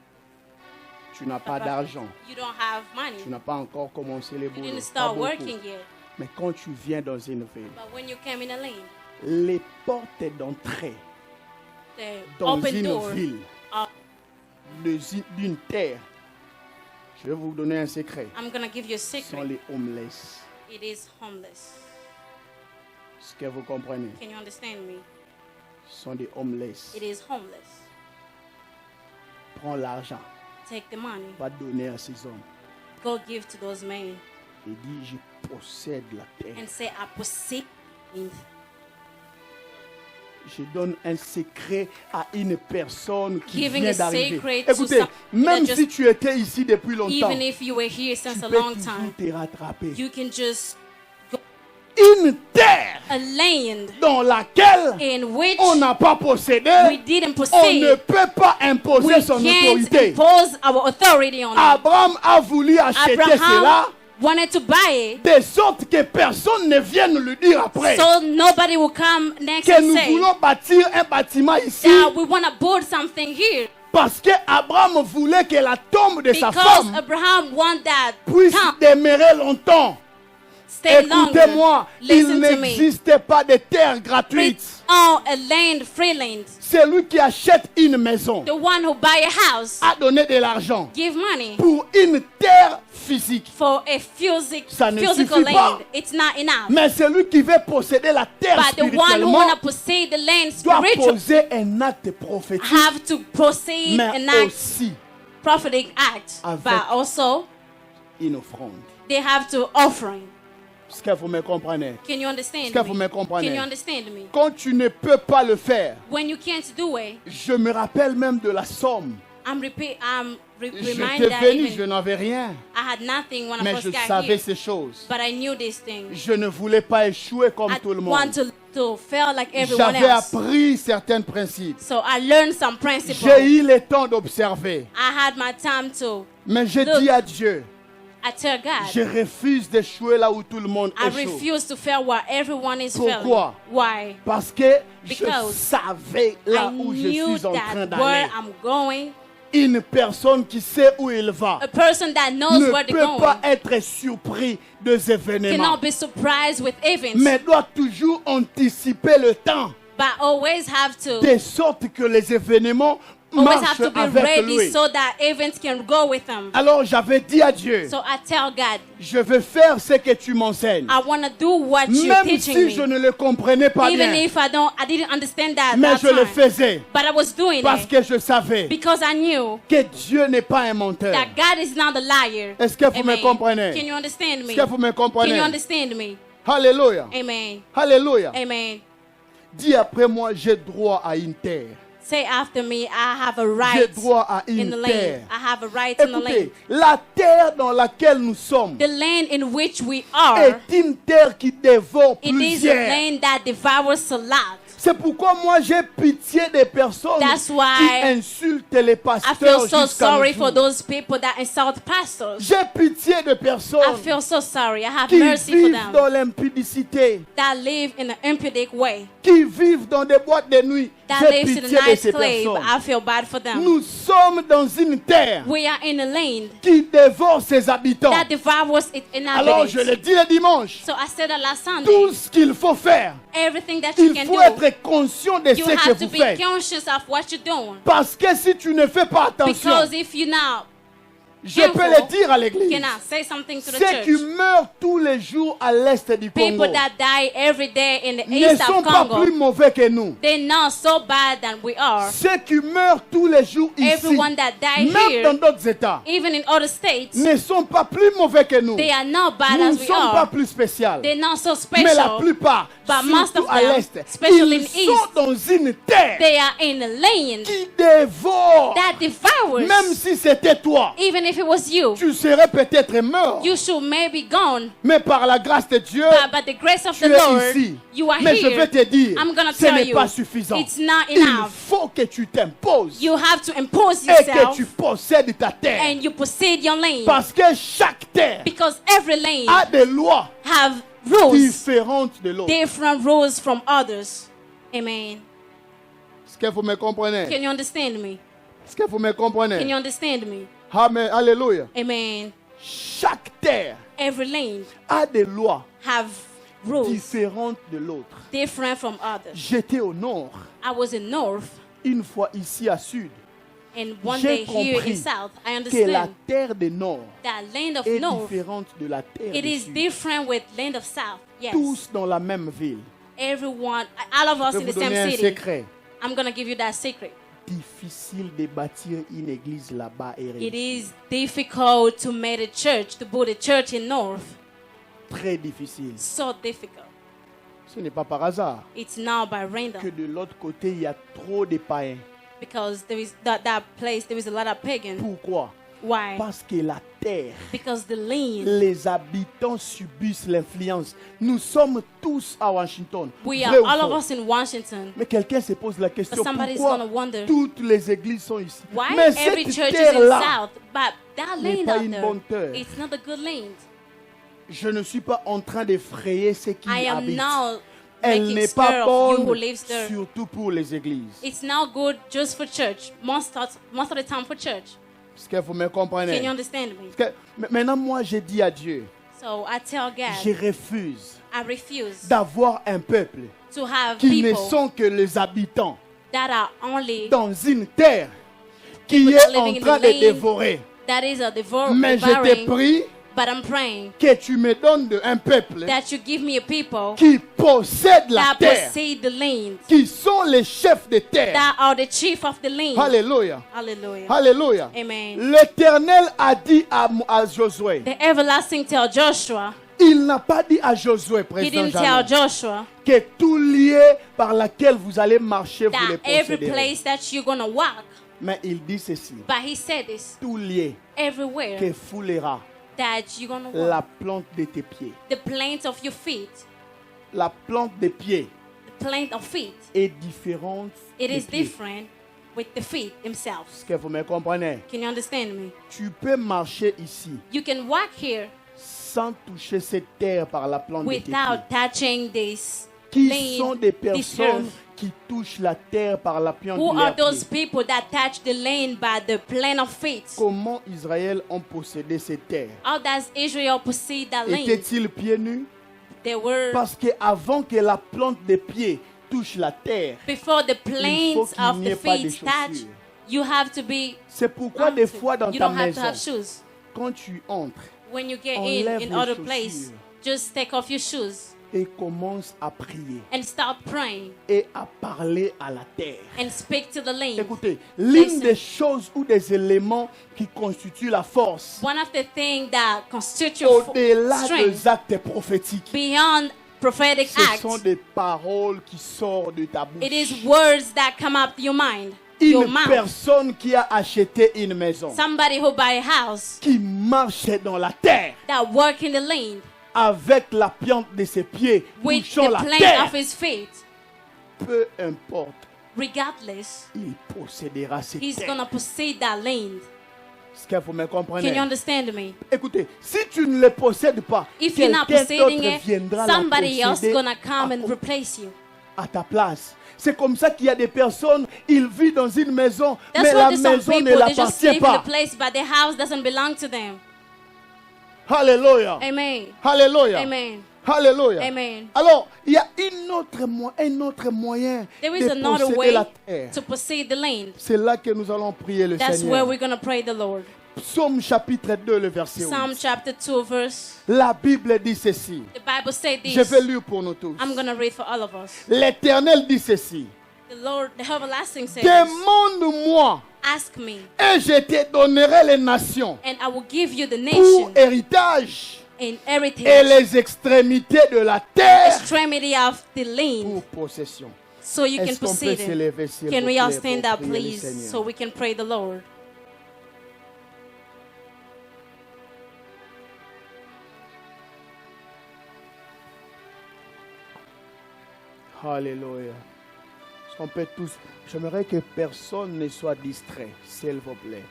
tu n'as pas d'argent. You don't have money. Tu n'as pas encore commencé les You boulots. didn't pas start beaucoup. working yet. Mais quand tu viens dans une ville, But when you came in a land, les portes d'entrée the dans open une door ville, of, d'une terre, je vais vous donner un secret. I'm gonna give you a Ce sont secret. les homeless. It is homeless. Est-ce que vous comprenez? Can you understand me? sont des homeless. It is homeless. Prends l'argent, Take the money. va donner à ces hommes. Go give to those men Et dis, je possède la terre. and say, I possess it. Je donne un secret à une personne qui Giving vient a d'arriver. secret to Écoutez, some- même that si just- tu étais ici depuis longtemps, Even if you were here tu since a peux long toujours time, te rattraper. you can just go Une terre a land dans laquelle in which on n'a pas possédé, we didn't on ne possess. peut pas imposer We son can't autorité. impose our authority on it. Abraham a voulu acheter cela Abraham wanted to buy it de sorte que personne ne vienne lui dire après so nobody will come next que and nous say voulons bâtir un bâtiment ici that we want to build something here parce que Abraham voulait que la tombe de sa because femme Abraham want that puisse tomb demeurer longtemps. stay longer. Écoutez-moi, il Listen to me. n'existe pas de terre gratuite. Oh, a land, free land. Celui qui achète une maison The one who buy a house, a donné de l'argent give money pour une terre physique. for a Ça ne physical suffit pas. land. It's not enough. Mais celui qui veut posséder la terre But the one who spirituellement want to possess the land doit spiritual poser un acte prophétique, have to proceed mais and act aussi prophetic act, Avec- but also une offrande. they have to offering. Est-ce que vous me comprenez? Can you understand Est-ce que vous me me? comprenez? Can you understand me? Quand tu ne peux pas le faire, When you can't do it, je me rappelle même de la somme. I'm J'étais reminded that venu, je even n'avais rien, I had nothing when I mais first je got savais here, ces choses. but I knew these things. Je ne voulais pas échouer comme I tout le want monde. to feel like everyone J'avais else. appris certains principes. So I learned some principles. J'ai eu le temps d'observer. I had my time to. Mais j'ai Look. dit à Dieu, I tell je God, refuse d'échouer là où tout le monde I échoue. refuse to feel what everyone is Pourquoi? feeling. Why? Parce que je Because savais I là où je knew suis en train that where d'aller. I'm going, Une personne qui sait où il va a person that knows ne where they're peut going pas être surpris des événements, cannot be surprised with events, mais doit toujours anticiper le temps, but always have to de sorte que les événements always have marchent to be avec ready lui. so that events can go with them. Alors j'avais dit à Dieu, So I tell God, je vais faire ce que tu m'enseignes. I want to do what you're Même teaching si me. je ne le comprenais pas Even bien, if I didn't understand that mais that je le time. faisais But I was doing parce it que je savais because I knew que Dieu n'est pas un menteur. that God is not a liar. Est-ce que vous me Amen. comprenez? Can you understand me? Est-ce que vous me Can comprenez? you understand me? Alléluia. Amen. Alléluia. Amen. Dis après moi, j'ai droit à une terre. Say after me, I have a J'ai right droit à in une the terre. land. I have a right in the land. Écoutez, la terre dans laquelle nous sommes The land in which we are, est une terre qui dévore it is a plusieurs. land that devours a lot. C'est pourquoi moi j'ai pitié des personnes That's why qui insultent les I pasteurs feel so jusqu'à sorry nos for jours. those people that insult pastors. J'ai pitié de I personnes feel so sorry. I have qui mercy for vivent them dans l'impudicité, that live in an impudic way, qui vivent dans des boîtes de nuit. that J'ai lives in pitié a de nice ces clay, but personnes. I feel bad for them. Nous sommes dans une terre We are in a land qui dévore ses habitants. that devours its Alors je le inhabitants. dis le dimanche, So I said that last tout Sunday, ce qu'il faut faire, everything that you il can faut do, être conscient de you ce que have to vous be faites. conscious of what you're doing. Parce que si tu ne fais pas attention, Because if you're not, je peux le dire à l'église, cannot say something to the ceux qui church. meurent tous les jours à l'est du Congo People that die every day in the ne east sont of pas Congo, plus mauvais que nous. they're not so bad than we are. Ceux qui meurent tous les jours ici, Everyone that die même dans here, d'autres États, even in other states, ne sont pas plus mauvais que nous. they are not bad Nous as ne we sommes pas are. plus spéciaux. They're not so Mais la special. plupart, But most surtout of à them, l'Est, especially ils in sont East, dans une terre They are in a land qui dévore. that devours. Même si c'était toi, Even if it was you, tu serais peut-être mort. you should maybe gone. Mais par la grâce de Dieu, But the grace of tu the es Lord, ici. you are Mais je vais here. te dire, I'm gonna ce tell n'est you, pas suffisant. it's not Il enough. faut que tu t'imposes You have to impose et que yourself tu possèdes ta terre. and you possess your land. Parce que chaque terre Because every land a des lois have rules, différentes de l'autre. different rules from others. Amen. Est-ce que vous me comprenez? Can you understand me? Est-ce que vous me Can you comprenez? understand me? Amen. Alléluia. Amen. Chaque terre Every land a des lois have rules différentes de l'autre. different from others. J'étais au nord, I was in North, une fois ici à sud, and one J'ai day here in compris South, I que la understand terre du nord that land of est North, différente de la terre it du is sud. different with land of South. Yes. Tous dans la même ville. Everyone, all of us Je in vais the vous donner same un city. secret. I'm going to give you that secret. Difficile de bâtir une église là-bas et It réussir. is difficult to make a church, to build a church in North. Très difficile. So difficult. Ce n'est pas par hasard It's now by que random de l'autre côté, il y a trop de païens. because there is that place, there is a lot of pagan. Pourquoi? Why? Parce que la terre, Because the land, les habitants subissent l'influence. Nous sommes tous à Washington. we Vrai are ou all of faux? us in Washington. Mais quelqu'un se pose la question, But somebody's pourquoi gonna wonder, toutes les églises sont ici? Why Mais every cette church is in terre-là, South, but that n'est land pas out une there, bonne terre. it's not a good land. je ne suis pas en train d'effrayer ceux qui I y am habitent. now Elle making n'est scare pas of you who bonne, lives there. surtout pour les églises. It's now good just for church, most of the time for church. Est-ce que vous me comprenez? Can you understand me? Parce que maintenant, moi, j'ai dit à Dieu, So I tell je God, refuse I refuse d'avoir un peuple to have qui ne people sont que les habitants that are only dans une terre qui People est living en in train the de land. dévorer. that is a Mais je te devouring. prie But I'm praying que tu me donnes un peuple that you give me a people qui possède la that terre, possess the land, qui sont les chefs de terre. that are the chief of the land. Alléluia. Hallelujah. Alléluia. Amen. L'Éternel a dit à Josué, The everlasting tell Joshua, il n'a pas dit à Josué, he président didn't tell Jeannot, Joshua que tout lieu par lequel vous allez marcher, vous le that every posséderez. place that you're going to walk, Mais il dit ceci, but he said this, tout lieu everywhere que foulera that you're going to walk, la plante de tes pieds. the plant of your feet, La plante des pieds the plant of feet, est différente it des is pieds. different with the feet themselves. Est-ce que vous me comprenez? Can you understand me? Tu peux marcher ici You can walk here sans toucher cette terre par la plante de tes pieds. without touching this Qui sont land, des this personnes earth. qui touchent la terre par la plante Who de are leurs those pieds? people that touch the land by the plant of feet? Comment Israël ont possédé cette terre? How does Israel possess that land? Étaient-ils pieds nus? They were, Parce que avant que la plante des pieds touche la terre, before the il faut plants qu'il of n'y ait the pas de feet touch, chaussures. you have to be C'est pourquoi des fois dans you ta don't have to have maison, shoes. quand tu entres When you get Enlève in les other chaussures. place, just take off your shoes et commences à prier and start praying et à parler à la terre. and speak to the land. Écoutez, l'une Listen. des choses ou des éléments qui constituent la force, One of the things that constitute your au-delà strength des actes prophétiques, beyond prophetic ce acts, sont des paroles qui sortent de ta bouche. it is words that come up your mind, your Une mouth. personne qui a acheté une maison, Somebody who buy a house qui marche dans la terre that work in the land avec la plante de ses pieds, with touchant the la plant terre, of his feet, peu importe, regardless, il possédera cette he's terre. gonna possess that land. Est-ce que vous me Can comprenez? you understand me? Écoutez, si tu ne le possèdes pas, If you're not quelqu'un possessing d'autre it, viendra la somebody else posséder gonna come and à- replace you. à ta place. C'est comme ça qu'il y a des personnes, ils vivent dans une maison, That's mais why la there's some maison ne people, they just l'appartient live in a pas. place, but the house doesn't belong to them. Alléluia. Amen. Alléluia. Amen. Alléluia. Amen. Alors, il y a un autre moyen There is de another posséder way la terre. to possess the land. C'est là que nous allons prier le That's Seigneur. where we're going to pray the Lord. Psaume chapitre 2, le verset 8. Psalm chapter 2 verse. La Bible dit ceci. The Bible says Je vais this. lire pour nous tous. I'm going to read for all of us. L'Éternel dit ceci. The Lord, the everlasting says, Demande-moi ask me, et je te donnerai les nations and I will give you the pour nation héritage and et heritage, les extrémités de la terre extremity of the land, pour possession. so you can Est-ce qu'on peut possess se it. lever, s'il Can vous we all plaît, stand pour up, prier le please, Seigneur? so we can pray the Lord? Alléluia. Est-ce qu'on peut tous... J'aimerais que personne ne soit distrait, s'il vous plaît.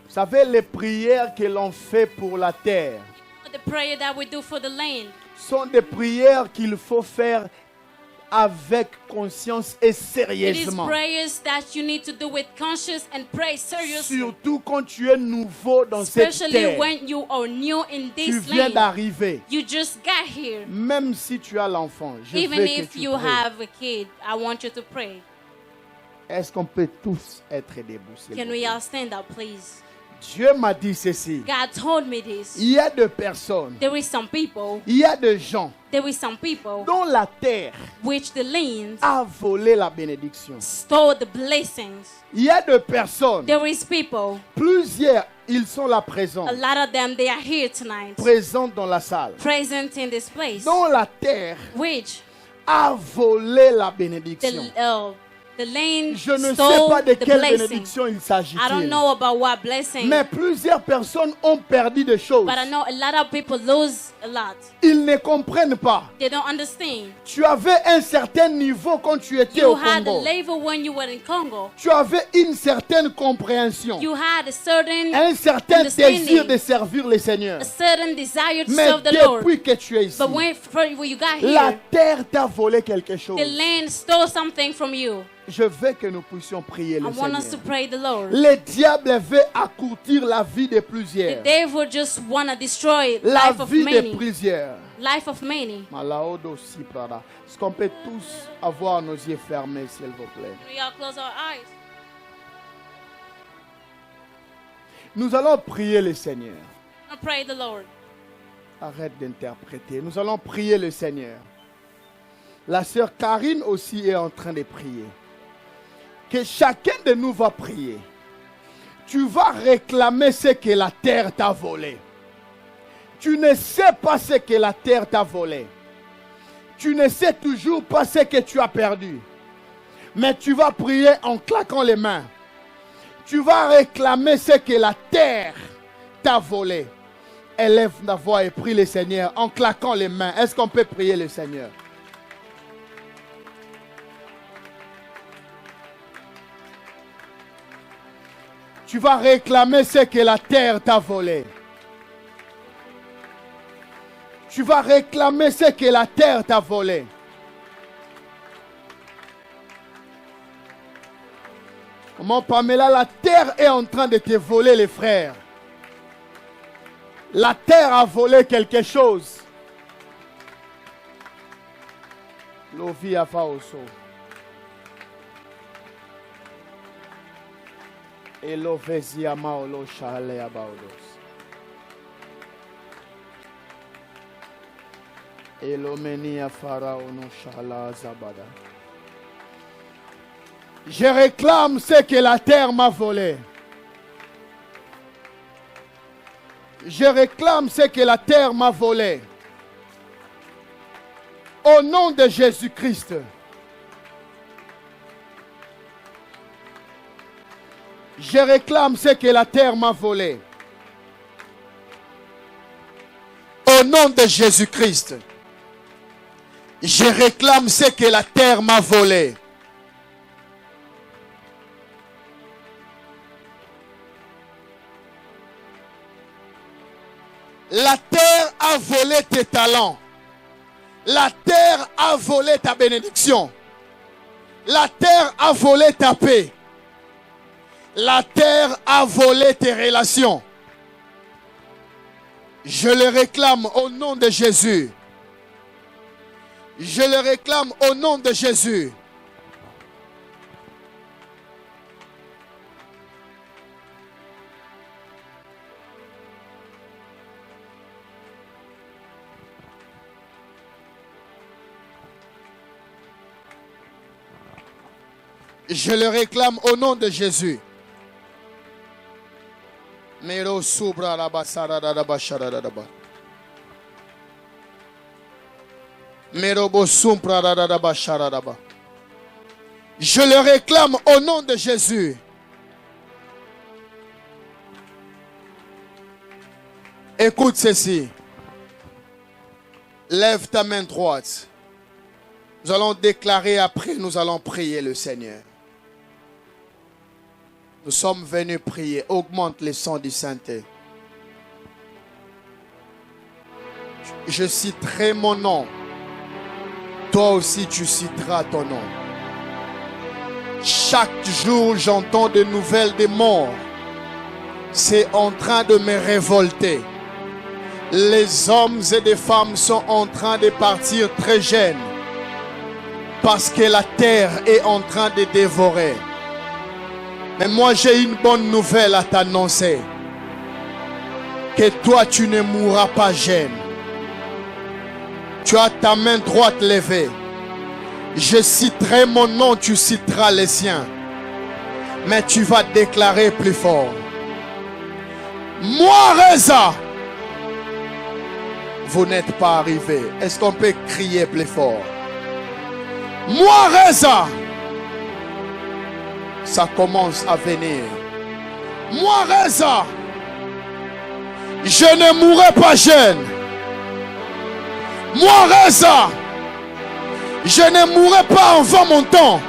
Vous savez, les prières que l'on fait pour la terre The prayer that we do for the land sont des prières qu'il faut faire avec conscience et It is sérieusement. prayers that you need to do with conscience and pray seriously. Surtout quand tu es nouveau dans cette Especially terre. when you are new in Tu this viens land. d'arriver. You just got here. Même si tu as l'enfant, je Even veux que if tu you pries. have a kid, I want you to pray. Est-ce qu'on peut tous être debout, s'il Can vous we plaît? all stand up, please? Dieu m'a dit ceci. God told me this. Il y a des personnes, There is some people, il y a des gens there is some people dont la terre which the lands a volé la bénédiction. stole the blessings. Il y a des personnes, There is people, plusieurs, ils sont là présents, a lot of them, they are here tonight, présents dans la salle, present in this place, dont la terre which a volé la bénédiction. the land Je ne sais stole pas de the quelle blessing. bénédiction il I don't s'agit-il. know about what blessing, Mais plusieurs personnes ont perdu des choses. but I know a lot of people lose a lot. Ils ne comprennent pas. They don't understand. Tu avais un certain niveau quand tu étais You au had a Congo. level when you were in Congo. Tu avais une certaine compréhension, You had a certain un certain understanding, désir de servir le Seigneur. a certain desire to Mais serve the Lord. depuis que tu es ici, But when you got la here, terre t'a volé quelque chose. the land stole something from you. Je veux que nous puissions prier I le want us to Seigneur. pray the Lord. Le diable veut accoutir la vie de The plusieurs. devil just want to destroy La life of vie de many. plusieurs. Life of many. Malaodo si prada. Est-ce qu'on peut tous avoir nos yeux fermés, s'il vous plaît? We all close our eyes. Nous allons prier le Seigneur. I pray the Lord. Arrête d'interpréter. Nous allons prier le Seigneur. La sœur Karine aussi est en train de prier. Que chacun de nous va prier. Tu vas réclamer ce que la terre t'a volé. Tu ne sais pas ce que la terre t'a volé. Tu ne sais toujours pas ce que tu as perdu. Mais tu vas prier en claquant les mains. Tu vas réclamer ce que la terre t'a volé. Élève ta voix et prie le Seigneur en claquant les mains. Est-ce qu'on peut prier le Seigneur? Tu vas réclamer ce que la terre t'a volé. Tu vas réclamer ce que la terre t'a volé. Comment, Pamela, la terre est en train de te voler, les frères. La terre a volé quelque chose. Lovi a faoso. Et l'ovezia maolo shale abaolos. Et l'omenia farao no shala zabada. Je réclame ce que la terre m'a volé. Je réclame ce que la terre m'a volé. Au nom de Jésus-Christ. Je réclame ce que la terre m'a volé. Au nom de Jésus-Christ. Je réclame ce que la terre m'a volé. La terre a volé tes talents. La terre a volé ta bénédiction. La terre a volé ta paix. La terre a volé tes relations. Je le réclame au nom de Jésus. Je le réclame au nom de Jésus. Je le réclame au nom de Jésus. Mero subra la basara da bashara da ba. Mero bosumpra da bashara da ba. Je le réclame au nom de Jésus. Écoute ceci. Lève ta main droite. Nous allons déclarer après, nous allons prier le Seigneur. Nous sommes venus prier. Augmente les sons du Saint-Esprit. Je citerai mon nom. Toi aussi tu citeras ton nom. Chaque jour j'entends de nouvelles des morts. C'est en train de me révolter. Les hommes et les femmes sont en train de partir très jeunes. Parce que la terre est en train de dévorer. Mais moi j'ai une bonne nouvelle à t'annoncer. que toi tu ne mourras pas jeune. Tu as ta main droite levée. Je citerai mon nom, tu citeras les siens. Mais tu vas déclarer plus fort. Moi, Reza, vous n'êtes pas arrivé. Est-ce qu'on peut crier plus fort? Moi, Reza, ça commence à venir. Moi, Reza, je ne mourrai pas jeune. Moi, Reza, je ne mourrai pas avant mon temps.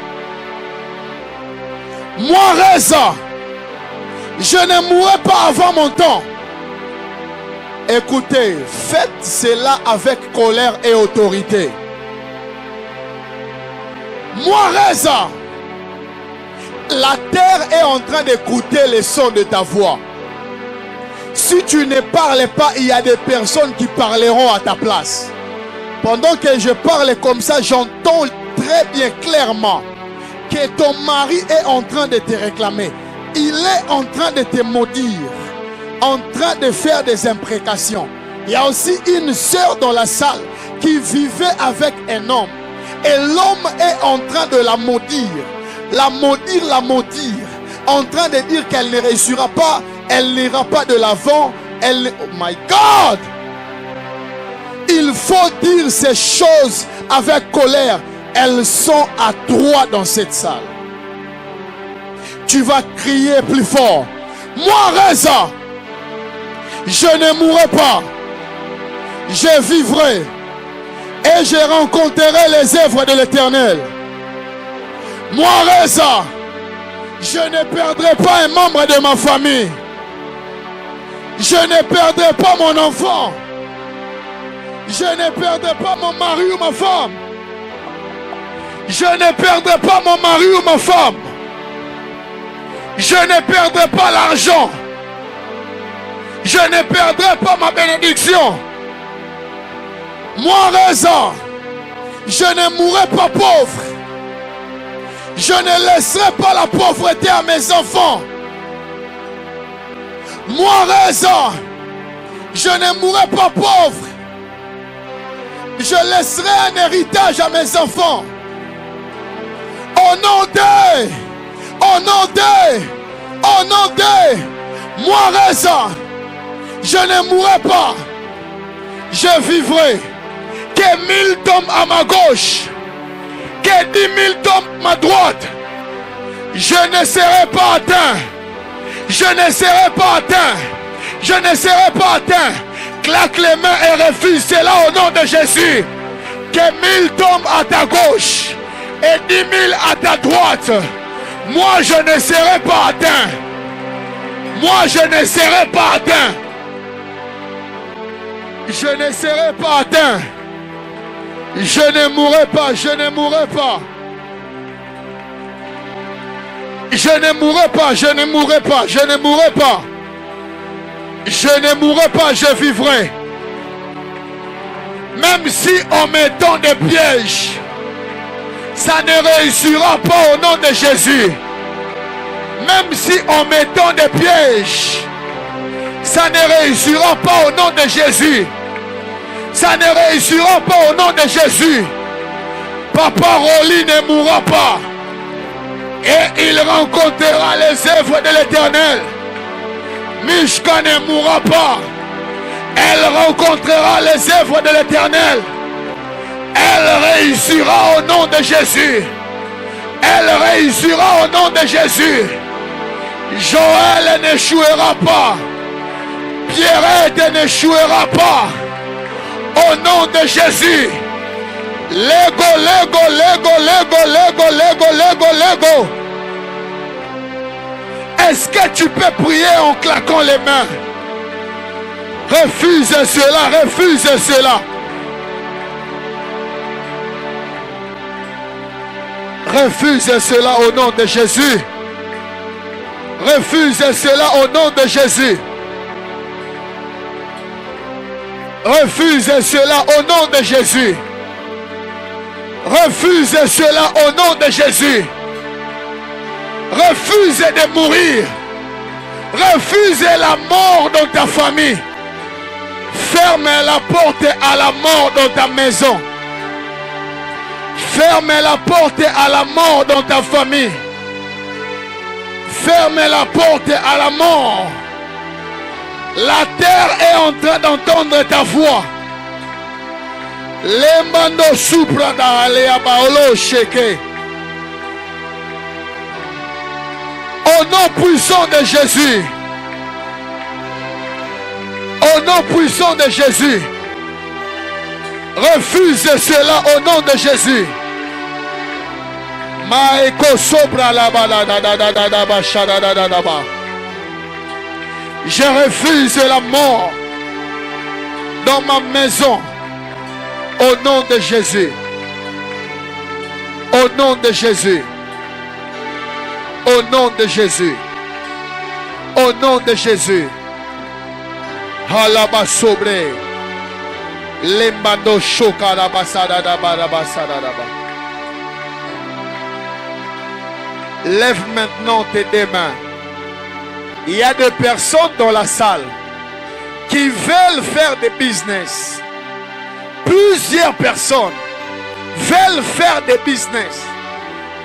Moi, Reza, je ne mourrai pas avant mon temps. Écoutez, faites cela avec colère et autorité. Moi, Reza, la terre est en train d'écouter les sons de ta voix. Si tu ne parles pas, il y a des personnes qui parleront à ta place. Pendant que je parle comme ça, j'entends très bien clairement que ton mari est en train de te réclamer. Il est en train de te maudire, en train de faire des imprécations. Il y a aussi une sœur dans la salle qui vivait avec un homme. Et l'homme est en train de la maudire. La maudire. En train de dire qu'elle ne réussira pas, elle n'ira pas de l'avant. Oh my God! Il faut dire ces choses avec colère. Elles sont à toi dans cette salle. Tu vas crier plus fort. Moi, Reza, je ne mourrai pas. Je vivrai. Et je rencontrerai les œuvres de l'Éternel. Moi, Reza, je ne perdrai pas un membre de ma famille. Je ne perdrai pas mon enfant. Je ne perdrai pas mon mari ou ma femme. Je ne perdrai pas mon mari ou ma femme. Je ne perdrai pas l'argent. Je ne perdrai pas ma bénédiction. Moi, Reza, je ne mourrai pas pauvre. Je ne laisserai pas la pauvreté à mes enfants. Moi, Reza, je ne mourrai pas pauvre. Je laisserai un héritage à mes enfants. Au nom de, moi, Reza, je ne mourrai pas. Je vivrai. Que 1000 tombent à ma gauche, que 10 000 tombent à ma droite, je ne serai pas atteint. Je ne serai pas atteint. Je ne serai pas atteint. Claque les mains et refuse cela au nom de Jésus. Que 1000 tombent à ta gauche et 10 000 à ta droite. Moi, je ne serai pas atteint. Moi, je ne serai pas atteint. Je ne serai pas atteint. Je ne mourrai pas, je ne mourrai pas. Je ne mourrai pas, je ne mourrai pas, je ne mourrai pas. Je ne mourrai pas, je vivrai. Même si on me tend des pièges, ça ne réussira pas au nom de Jésus. Même si on me tend des pièges, ça ne réussira pas au nom de Jésus. Ça ne réussira pas au nom de Jésus. Papa Rolly ne mourra pas. Et il rencontrera les œuvres de l'Éternel. Mishka ne mourra pas. Elle rencontrera les œuvres de l'Éternel. Elle réussira au nom de Jésus. Elle réussira au nom de Jésus. Joël n'échouera pas. Pierrette n'échouera pas. Au nom de Jésus. Lego. Est-ce que tu peux prier en claquant les mains? Refuse cela, refuse cela. Refuse cela au nom de Jésus. Refuse cela au nom de Jésus. Refuse cela au nom de Jésus. Refuse cela au nom de Jésus. Refuse de mourir. Refuse la mort dans ta famille. Ferme la porte à la mort dans ta maison. Ferme la porte à la mort dans ta famille. Ferme la porte à la mort. La terre est en train d'entendre ta voix. Lembando suprada alea baolo sheke. Au nom puissant de Jésus. Au nom puissant de Jésus. Refuse cela au nom de Jésus. Maeko sobra la ba. Je refuse la mort dans ma maison. Au nom de Jésus. Au nom de Jésus. Au nom de Jésus. Au nom de Jésus. Halaba sobre. Lembando shoka la basada da barabasada da ba. Lève maintenant tes deux mains. Il y a des personnes dans la salle qui veulent faire des business. Plusieurs personnes veulent faire des business.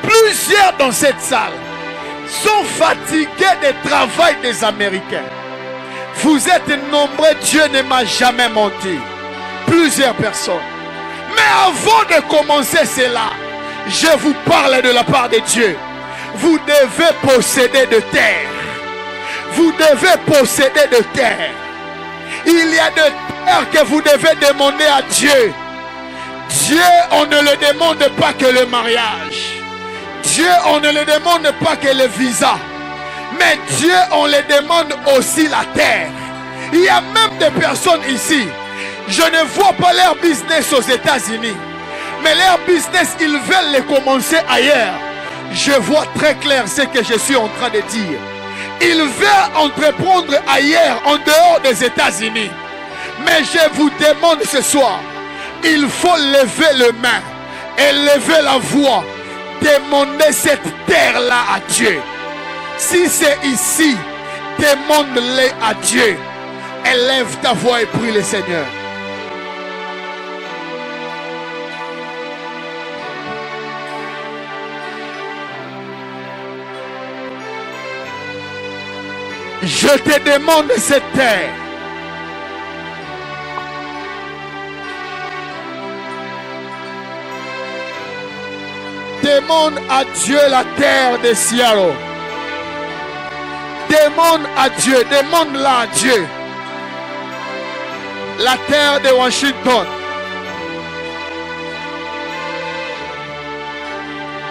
Plusieurs dans cette salle sont fatigués du travail des Américains. Vous êtes nombreux, Dieu ne m'a jamais menti. Plusieurs personnes. Mais avant de commencer cela, je vous parle de la part de Dieu. Vous devez posséder de terre. Vous devez posséder de terre. Il y a de terre que vous devez demander à Dieu. Dieu, on ne le demande pas que le mariage. Dieu, on ne le demande pas que le visa. Mais Dieu, on le demande aussi la terre. Il y a même des personnes ici. Je ne vois pas leur business aux États-Unis. Mais leur business, ils veulent le commencer ailleurs. Je vois très clair ce que je suis en train de dire. Ils veulent entreprendre ailleurs, en dehors des États-Unis. Mais je vous demande ce soir, il faut lever les mains et lever la voix. Demandez cette terre-là à Dieu. Si c'est ici, demande-le à Dieu. Élève ta voix et prie le Seigneur. Je te demande cette terre. Demande à Dieu la terre de Seattle. Demande à Dieu, demande-la à Dieu. La terre de Washington.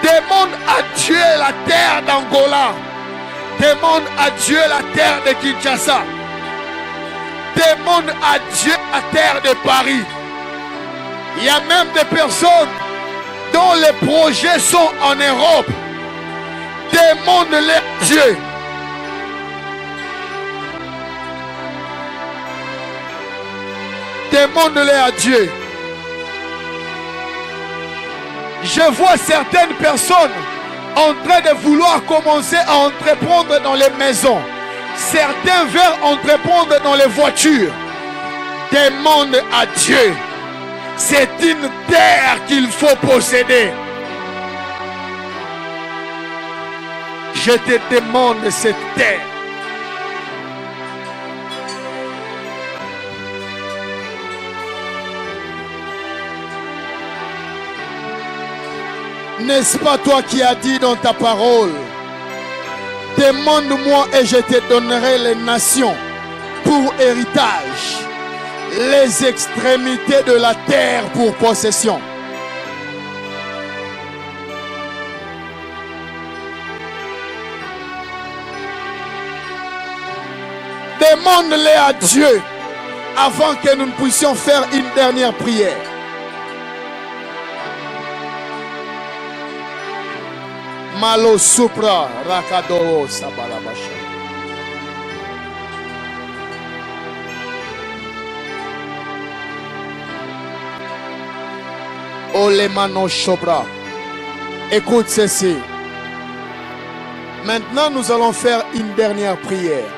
Demande à Dieu la terre d'Angola. Demande à Dieu la terre de Kinshasa. Demande à Dieu la terre de Paris. Il y a même des personnes dont les projets sont en Europe. Demande-les à Dieu. Demande-les à Dieu. Je vois certaines personnes en train de vouloir commencer à entreprendre dans les maisons. Certains veulent entreprendre dans les voitures. Demande à Dieu. C'est une terre qu'il faut posséder. Je te demande cette terre. N'est-ce pas toi qui as dit dans ta parole, demande-moi et je te donnerai les nations pour héritage, les extrémités de la terre pour possession. Demande-les à Dieu avant que nous puissions faire une dernière prière. Malo supra rakado sabalabasha. Olemano shobra. Écoute ceci. Maintenant, nous allons faire une dernière prière.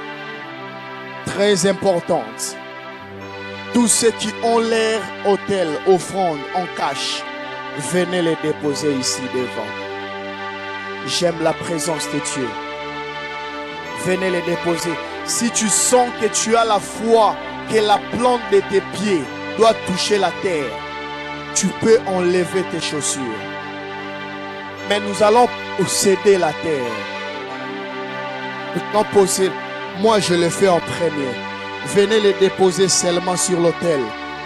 Très importante. Tous ceux qui ont l'air autel, offrande, en cash, venez les déposer ici devant. J'aime la présence de Dieu. Venez les déposer. Si tu sens que tu as la foi, que la plante de tes pieds doit toucher la terre, tu peux enlever tes chaussures. Mais nous allons posséder la terre. Maintenant, posséder. Moi, je le fais en premier. Venez les déposer seulement sur l'autel.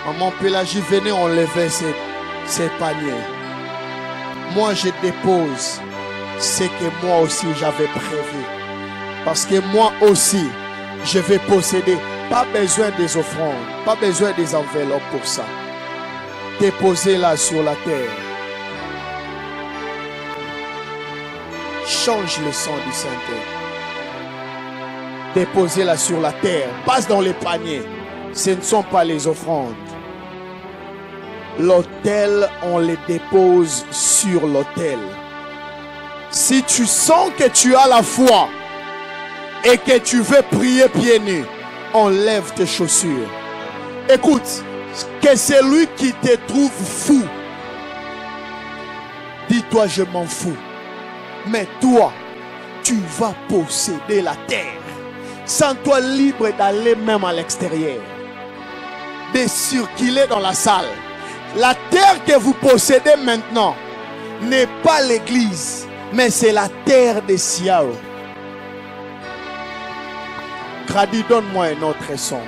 Maman Pélagie, venez enlever ces paniers. Moi, je dépose ce que moi aussi j'avais prévu. Parce que moi aussi, je vais posséder. Pas besoin des offrandes, pas besoin des enveloppes pour ça. Déposez-la sur la terre. Change le sang du Saint-Esprit. Déposez-la sur la terre. Passe dans les paniers. Ce ne sont pas les offrandes. L'autel, on les dépose sur l'autel. Si tu sens que tu as la foi et que tu veux prier pieds nus, enlève tes chaussures. Écoute, que celui qui te trouve fou, dis-toi je m'en fous. Mais toi, tu vas posséder la terre. Sens-toi libre d'aller même à l'extérieur, de circuler dans la salle. La terre que vous possédez maintenant n'est pas l'église, mais c'est la terre de Siao. Grady, donne-moi un autre son.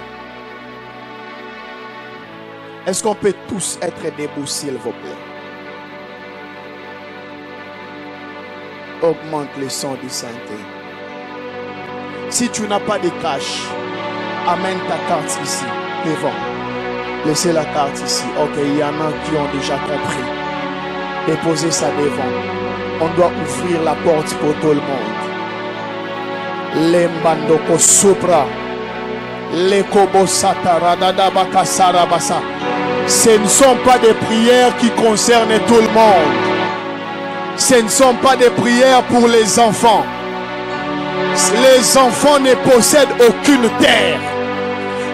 Est-ce qu'on peut tous être debout, s'il vous plaît? Augmente le son du Saint-Esprit. Si tu n'as pas de cash, amène ta carte ici, devant. Laissez la carte ici. Ok, il y en a qui ont déjà compris. Déposez ça devant. On doit ouvrir la porte pour tout le monde. Lembandoko supra. Lekobo satara dadabaka sarabasa. Ce ne sont pas des prières qui concernent tout le monde. Ce ne sont pas des prières pour les enfants. Les enfants ne possèdent aucune terre.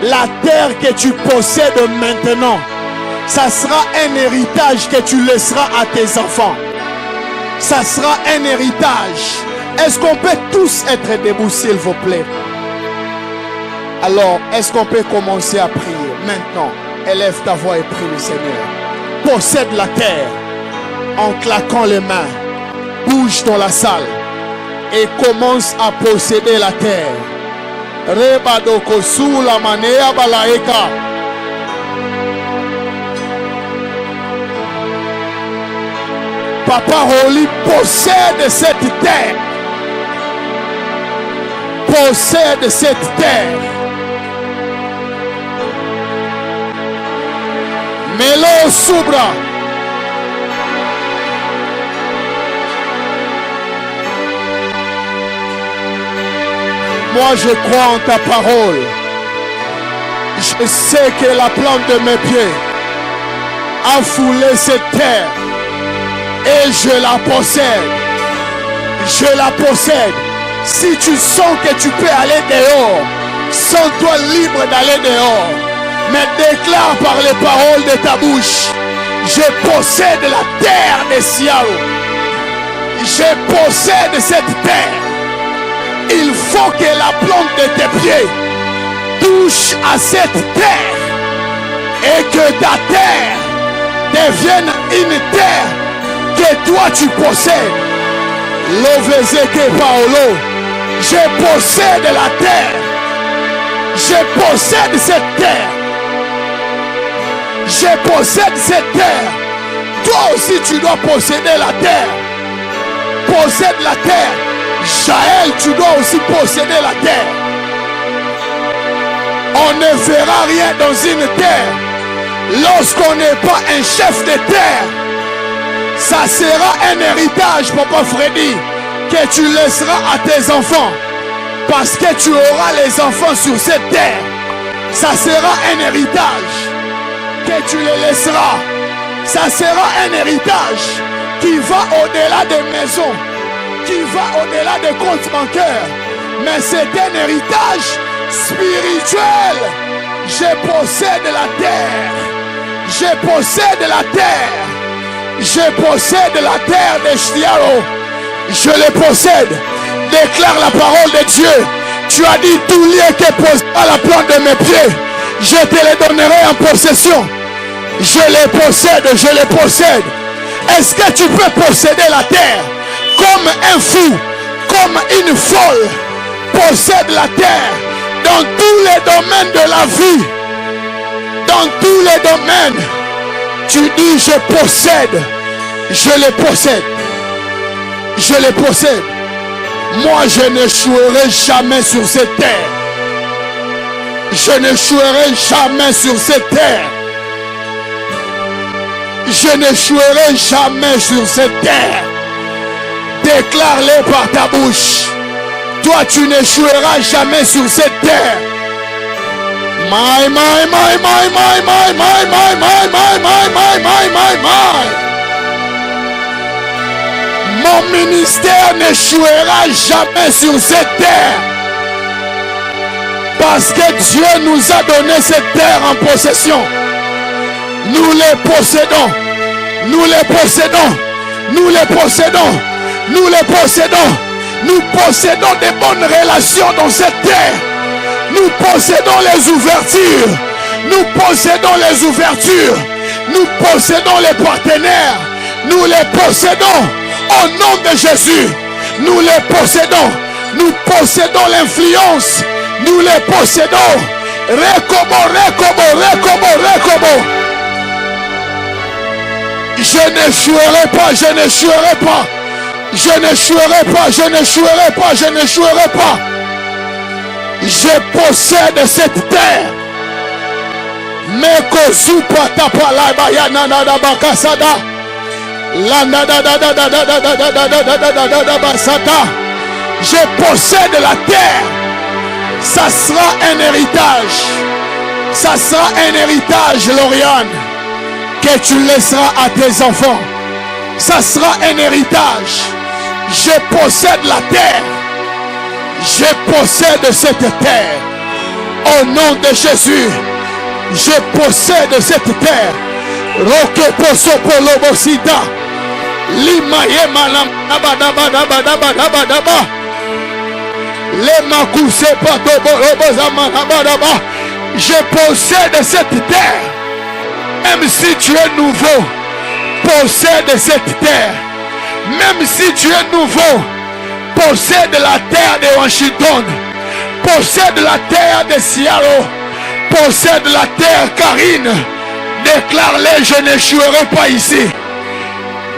La terre que tu possèdes maintenant, ça sera un héritage que tu laisseras à tes enfants. Ça sera un héritage. Est-ce qu'on peut tous être debout, s'il vous plaît? Alors, est-ce qu'on peut commencer à prier maintenant? Élève ta voix et prie le Seigneur. Possède la terre en claquant les mains. Bouge dans la salle et commence à posséder la terre. Rebadoko sous la manea balaeka. Papa Roli possède cette terre. Possède cette terre. Melo Subra. Moi je crois en ta parole. Je sais que la plante de mes pieds a foulé cette terre. Et je la possède. Je la possède. Si tu sens que tu peux aller dehors, sens-toi libre d'aller dehors. Mais déclare par les paroles de ta bouche: je possède la terre de Siao. Je possède cette terre. Il faut que la plante de tes pieds touche à cette terre et que ta terre devienne une terre que toi tu possèdes. Lovezeke Paolo, je possède la terre. Je possède cette terre. Je possède cette terre. Toi aussi tu dois posséder la terre. Possède la terre. Jaël, tu dois aussi posséder la terre. On ne verra rien dans une terre lorsqu'on n'est pas un chef de terre. Ça sera un héritage, Papa Freddy, que tu laisseras à tes enfants. Parce que tu auras les enfants sur cette terre. Ça sera un héritage que tu les laisseras. Ça sera un héritage qui va au-delà des maisons, qui va au-delà des comptes bancaires. Mais c'est un héritage spirituel. Je possède la terre. Je possède la terre. Je possède la terre de Shiaro. Je les possède. Déclare la parole de Dieu. Tu as dit tout lieu qui est posé à la plante de mes pieds, je te les donnerai en possession. Je les possède, je les possède. Est-ce que tu peux posséder la terre comme un fou, comme une folle? Possède la terre dans tous les domaines de la vie. Dans tous les domaines. Tu dis je possède. Je les possède. Je les possède. Moi je n'échouerai jamais sur cette terre. Je n'échouerai jamais sur cette terre. Je n'échouerai jamais sur cette terre. Déclare-le par ta bouche. Toi tu n'échoueras jamais sur cette terre. My. Mon ministère n'échouera jamais sur cette terre. Parce que Dieu nous a donné cette terre en possession. Nous les possédons. Nous les possédons. Nous les possédons. Nous les possédons. Nous possédons des bonnes relations dans cette terre. Nous possédons les ouvertures. Nous possédons les ouvertures. Nous possédons les partenaires. Nous les possédons. Au nom de Jésus, nous les possédons. Nous possédons l'influence. Nous les possédons. Rekobo. Je n'échouerai pas, je n'échouerai pas. Je n'échouerai pas, je n'échouerai pas, je n'échouerai pas. Je possède cette terre. Je possède la terre. Ça sera un héritage. Ça sera un héritage, Lauriane, que tu laisseras à tes enfants. Ça sera un héritage. Je possède la terre. Je possède cette terre. Au nom de Jésus, je possède cette terre. Roque poso polobosita. Limaye malam abadabadabadabadabadaba. Je possède cette terre. Même si tu es nouveau, possède cette terre. Même si tu es nouveau, possède la terre de Washington. Possède la terre de Seattle. Possède la terre Karine. Déclare-le, je n'échouerai pas ici.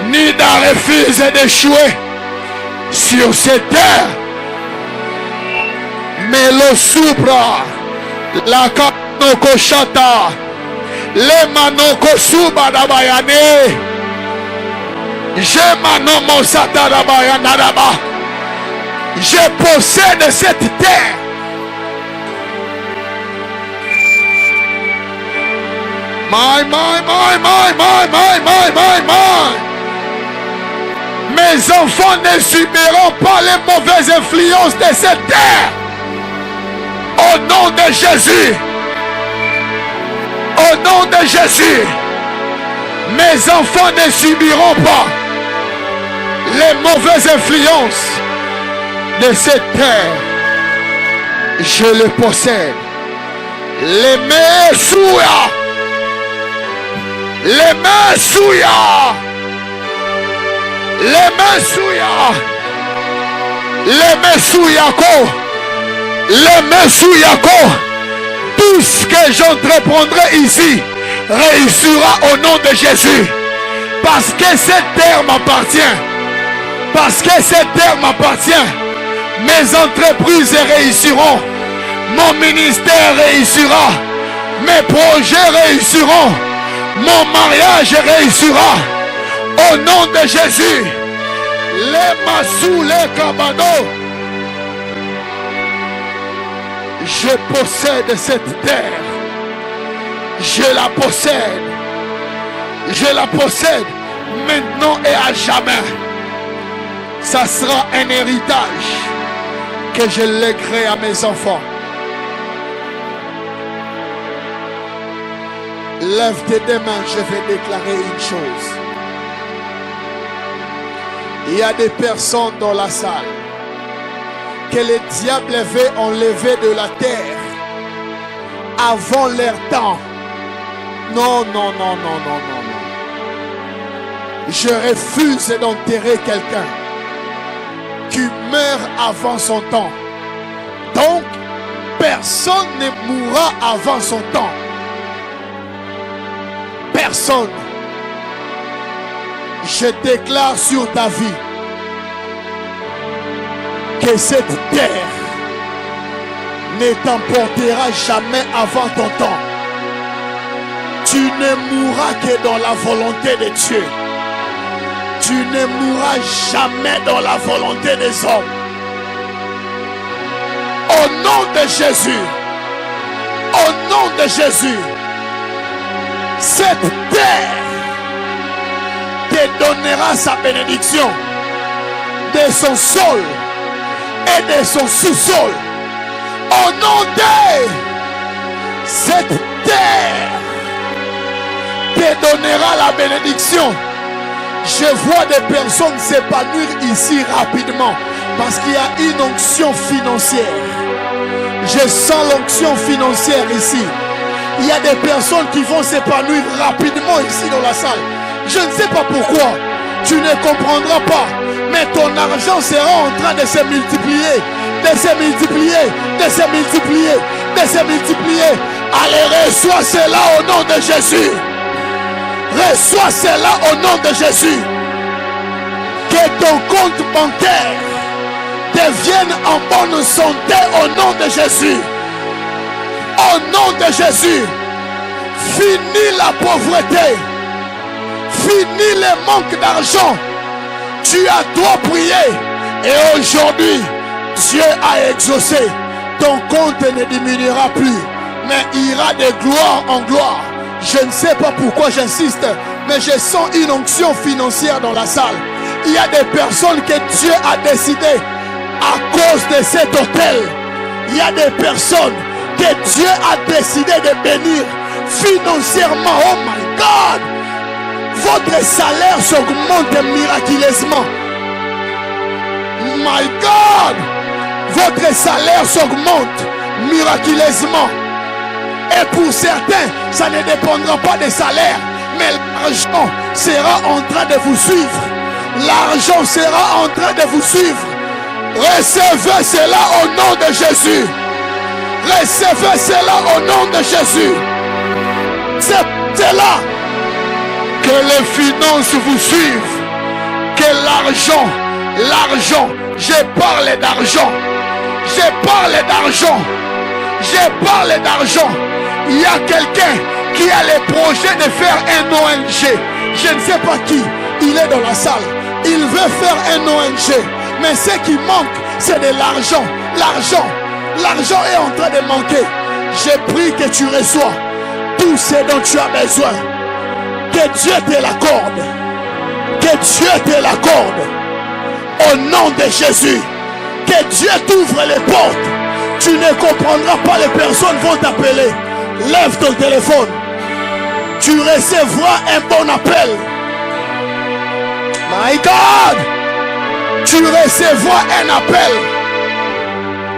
Nida refuse d'échouer sur cette terre. Mais le supra, la kanoko shata, le manoko suba dabayane, je manomo sata dabayanadaba. Je possède cette terre. My. Mes enfants ne subiront pas les mauvaises influences de cette terre. Au nom de Jésus. Au nom de Jésus. Mes enfants ne subiront pas les mauvaises influences de cette terre. Je les possède. Les Mesouya. Les Mesouya. Les Mesouya. Les Mesouyako. Les Mesouyako. Tout ce que j'entreprendrai ici réussira au nom de Jésus. Parce que cette terre m'appartient. Parce que cette terre m'appartient. Mes entreprises réussiront. Mon ministère réussira. Mes projets réussiront. Mon mariage réussira. Au nom de Jésus. Les Massou, les Kabado. Je possède cette terre. Je la possède. Je la possède maintenant et à jamais. Ça sera un héritage que je lèguerai à mes enfants. Lève tes deux mains, je vais déclarer une chose. Il y a des personnes dans la salle que le diable avait enlevé de la terre avant leur temps. Non, non, non, non, non, non, non. Je refuse d'enterrer quelqu'un qui meurt avant son temps. Donc, personne ne mourra avant son temps. Personne. Je déclare sur ta vie que cette terre ne t'emportera jamais avant ton temps. Tu ne mourras que dans la volonté de Dieu. Tu ne mourras jamais dans la volonté des hommes. Au nom de Jésus, au nom de Jésus, cette terre te donnera sa bénédiction de son sol et de son sous-sol. Au nom de cette terre te donnera la bénédiction. Je vois des personnes s'épanouir ici rapidement parce qu'il y a une onction financière. Je sens l'onction financière ici. Il y a des personnes qui vont s'épanouir rapidement ici dans la salle. Je ne sais pas pourquoi. Tu ne comprendras pas. Mais ton argent sera en train de se multiplier. De se multiplier. De se multiplier. De se multiplier. Allez, reçois cela au nom de Jésus. Reçois cela au nom de Jésus. Que ton compte bancaire devienne en bonne santé au nom de Jésus. Au nom de Jésus. Finis la pauvreté. Finis le manque d'argent. Tu as toi prié. Et aujourd'hui, Dieu a exaucé. Ton compte ne diminuera plus, mais ira de gloire en gloire. Je ne sais pas pourquoi j'insiste, mais je sens une onction financière dans la salle. Il y a des personnes que Dieu a décidé à cause de cet hôtel. Il y a des personnes que Dieu a décidé de bénir financièrement. Oh my God! Votre salaire s'augmente miraculeusement. My God! Votre salaire s'augmente miraculeusement. Et pour certains, ça ne dépendra pas des salaires, mais l'argent sera en train de vous suivre. L'argent sera en train de vous suivre. Recevez cela au nom de Jésus. Recevez cela au nom de Jésus. C'est là que les finances vous suivent. Que l'argent, je parle d'argent. Je parle d'argent. Je parle d'argent. Il y a quelqu'un qui a le projet de faire un ONG. Je ne sais pas qui. Il est dans la salle. Il veut faire un ONG. Mais ce qui manque, c'est de l'argent. L'argent est en train de manquer. Je prie que tu reçois tout ce dont tu as besoin. Que Dieu te l'accorde. Que Dieu te l'accorde. Au nom de Jésus. Que Dieu t'ouvre les portes. Tu ne comprendras pas, les personnes vont t'appeler. Lève ton téléphone. Tu recevras un bon appel. My God! Tu recevras un appel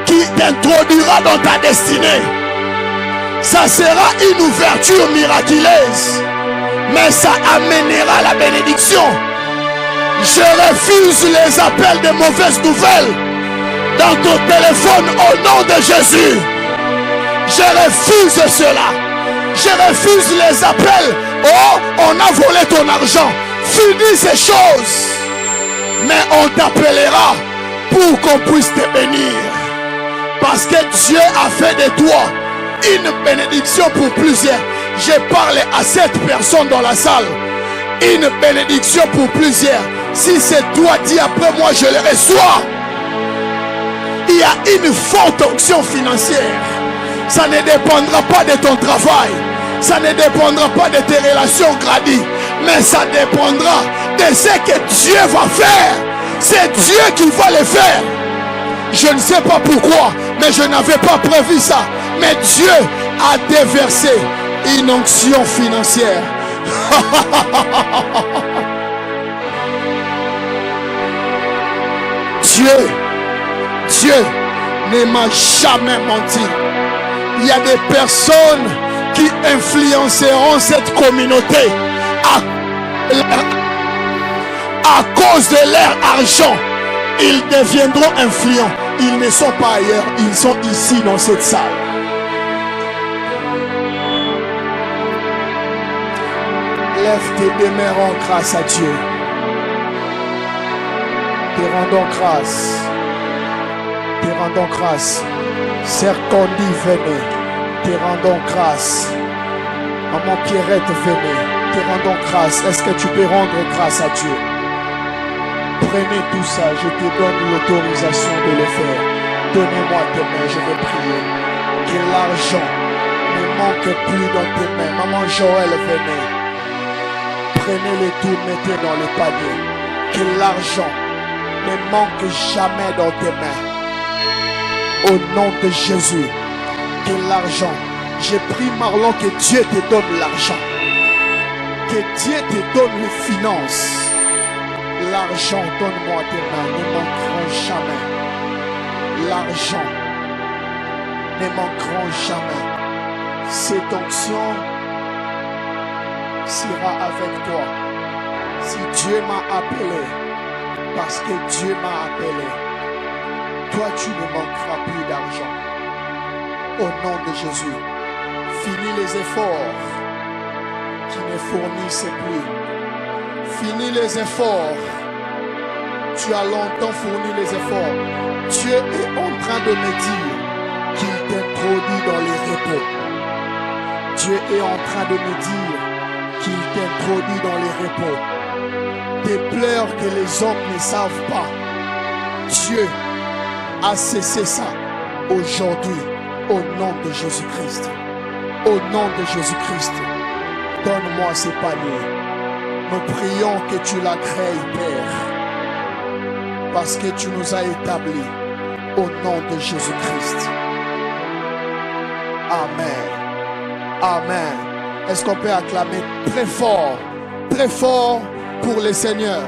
qui t'introduira dans ta destinée. Ça sera une ouverture miraculeuse, mais ça amènera la bénédiction. Je refuse les appels de mauvaises nouvelles dans ton téléphone au nom de Jésus. Je refuse cela. Je refuse les appels. Oh, on a volé ton argent. Finis ces choses. Mais on t'appellera pour qu'on puisse te bénir. Parce que Dieu a fait de toi une bénédiction pour plusieurs. Je parle à cette personne dans la salle. Une bénédiction pour plusieurs. Si c'est toi, dis après moi, je le reçois. Il y a une forte onction financière. Ça ne dépendra pas de ton travail. Ça ne dépendra pas de tes relations gradées. Mais ça dépendra de ce que Dieu va faire. C'est Dieu qui va le faire. Je ne sais pas pourquoi, mais je n'avais pas prévu ça. Mais Dieu a déversé Une onction financière. Dieu ne m'a jamais menti. Il y a des personnes qui influenceront cette communauté à cause de leur argent. Ils deviendront influents. Ils ne sont pas ailleurs, ils sont ici dans cette salle. Lève tes deux mains en grâce à Dieu. Te rendons grâce. Te rendons grâce. Sœur Condi, venez. Te rendons grâce. Maman Pierrette, venez. Te rendons grâce. Est-ce que tu peux rendre grâce à Dieu? Prenez tout ça. Je te donne l'autorisation de le faire. Donnez-moi tes mains. Je vais prier. Que l'argent ne manque plus dans tes mains. Maman Joël, venez. Prenez-le tout, mettez dans le panier. Que l'argent ne manque jamais dans tes mains. Au nom de Jésus. Que l'argent. J'ai pris Marlon, que Dieu te donne l'argent. Que Dieu te donne les finances. L'argent, donne-moi tes mains, ne manqueront jamais. L'argent ne manqueront jamais. Cette onction sera avec toi. Si Dieu m'a appelé, parce que Dieu m'a appelé, toi tu ne manqueras plus d'argent. Au nom de Jésus, finis les efforts qui ne fournissent plus. Finis les efforts. Tu as longtemps fourni les efforts. Dieu est en train de me dire qu'il t'introduit dans les repos. Dieu est en train de me dire qu'il t'introduit dans les repos. Des pleurs que les hommes ne savent pas. Dieu a cessé ça aujourd'hui au nom de Jésus-Christ. Au nom de Jésus-Christ, donne-moi ces paniers. Nous prions que tu la crées, Père, parce que tu nous as établis au nom de Jésus-Christ. Amen. Amen. Est-ce qu'on peut acclamer très fort pour le Seigneur?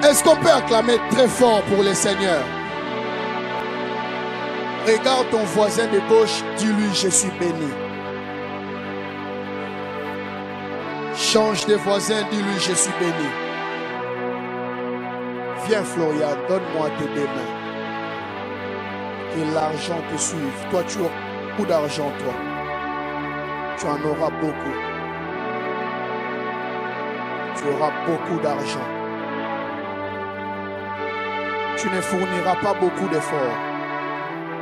Est-ce qu'on peut acclamer très fort pour le Seigneur? Regarde ton voisin de gauche, dis-lui, je suis béni. Change de voisin, dis-lui, je suis béni. Viens Florian, donne-moi tes deux mains. Que l'argent te suive. Toi, tu as beaucoup d'argent, toi. Tu en auras beaucoup. Tu auras beaucoup d'argent. Tu ne fourniras pas beaucoup d'efforts,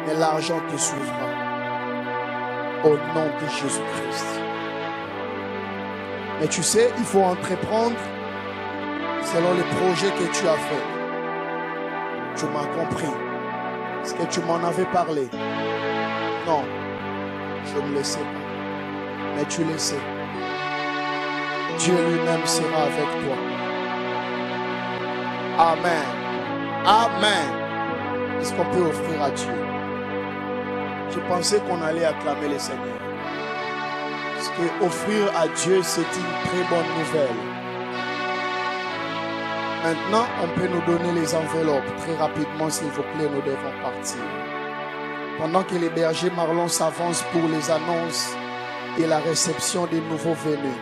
mais l'argent te suivra. Au nom de Jésus-Christ. Mais tu sais, il faut entreprendre selon le projet que tu as fait. Tu m'as compris. Est-ce que tu m'en avais parlé? Non, je ne le sais pas. Mais tu le sais. Dieu lui-même sera avec toi. Amen. Amen. Est-ce qu'on peut offrir à Dieu? Je pensais qu'on allait acclamer le Seigneur. Parce que offrir à Dieu, c'est une très bonne nouvelle. Maintenant, on peut nous donner les enveloppes. Très rapidement, s'il vous plaît, nous devons partir. Pendant que les bergers Marlon s'avancent pour les annonces et la réception des nouveaux venus.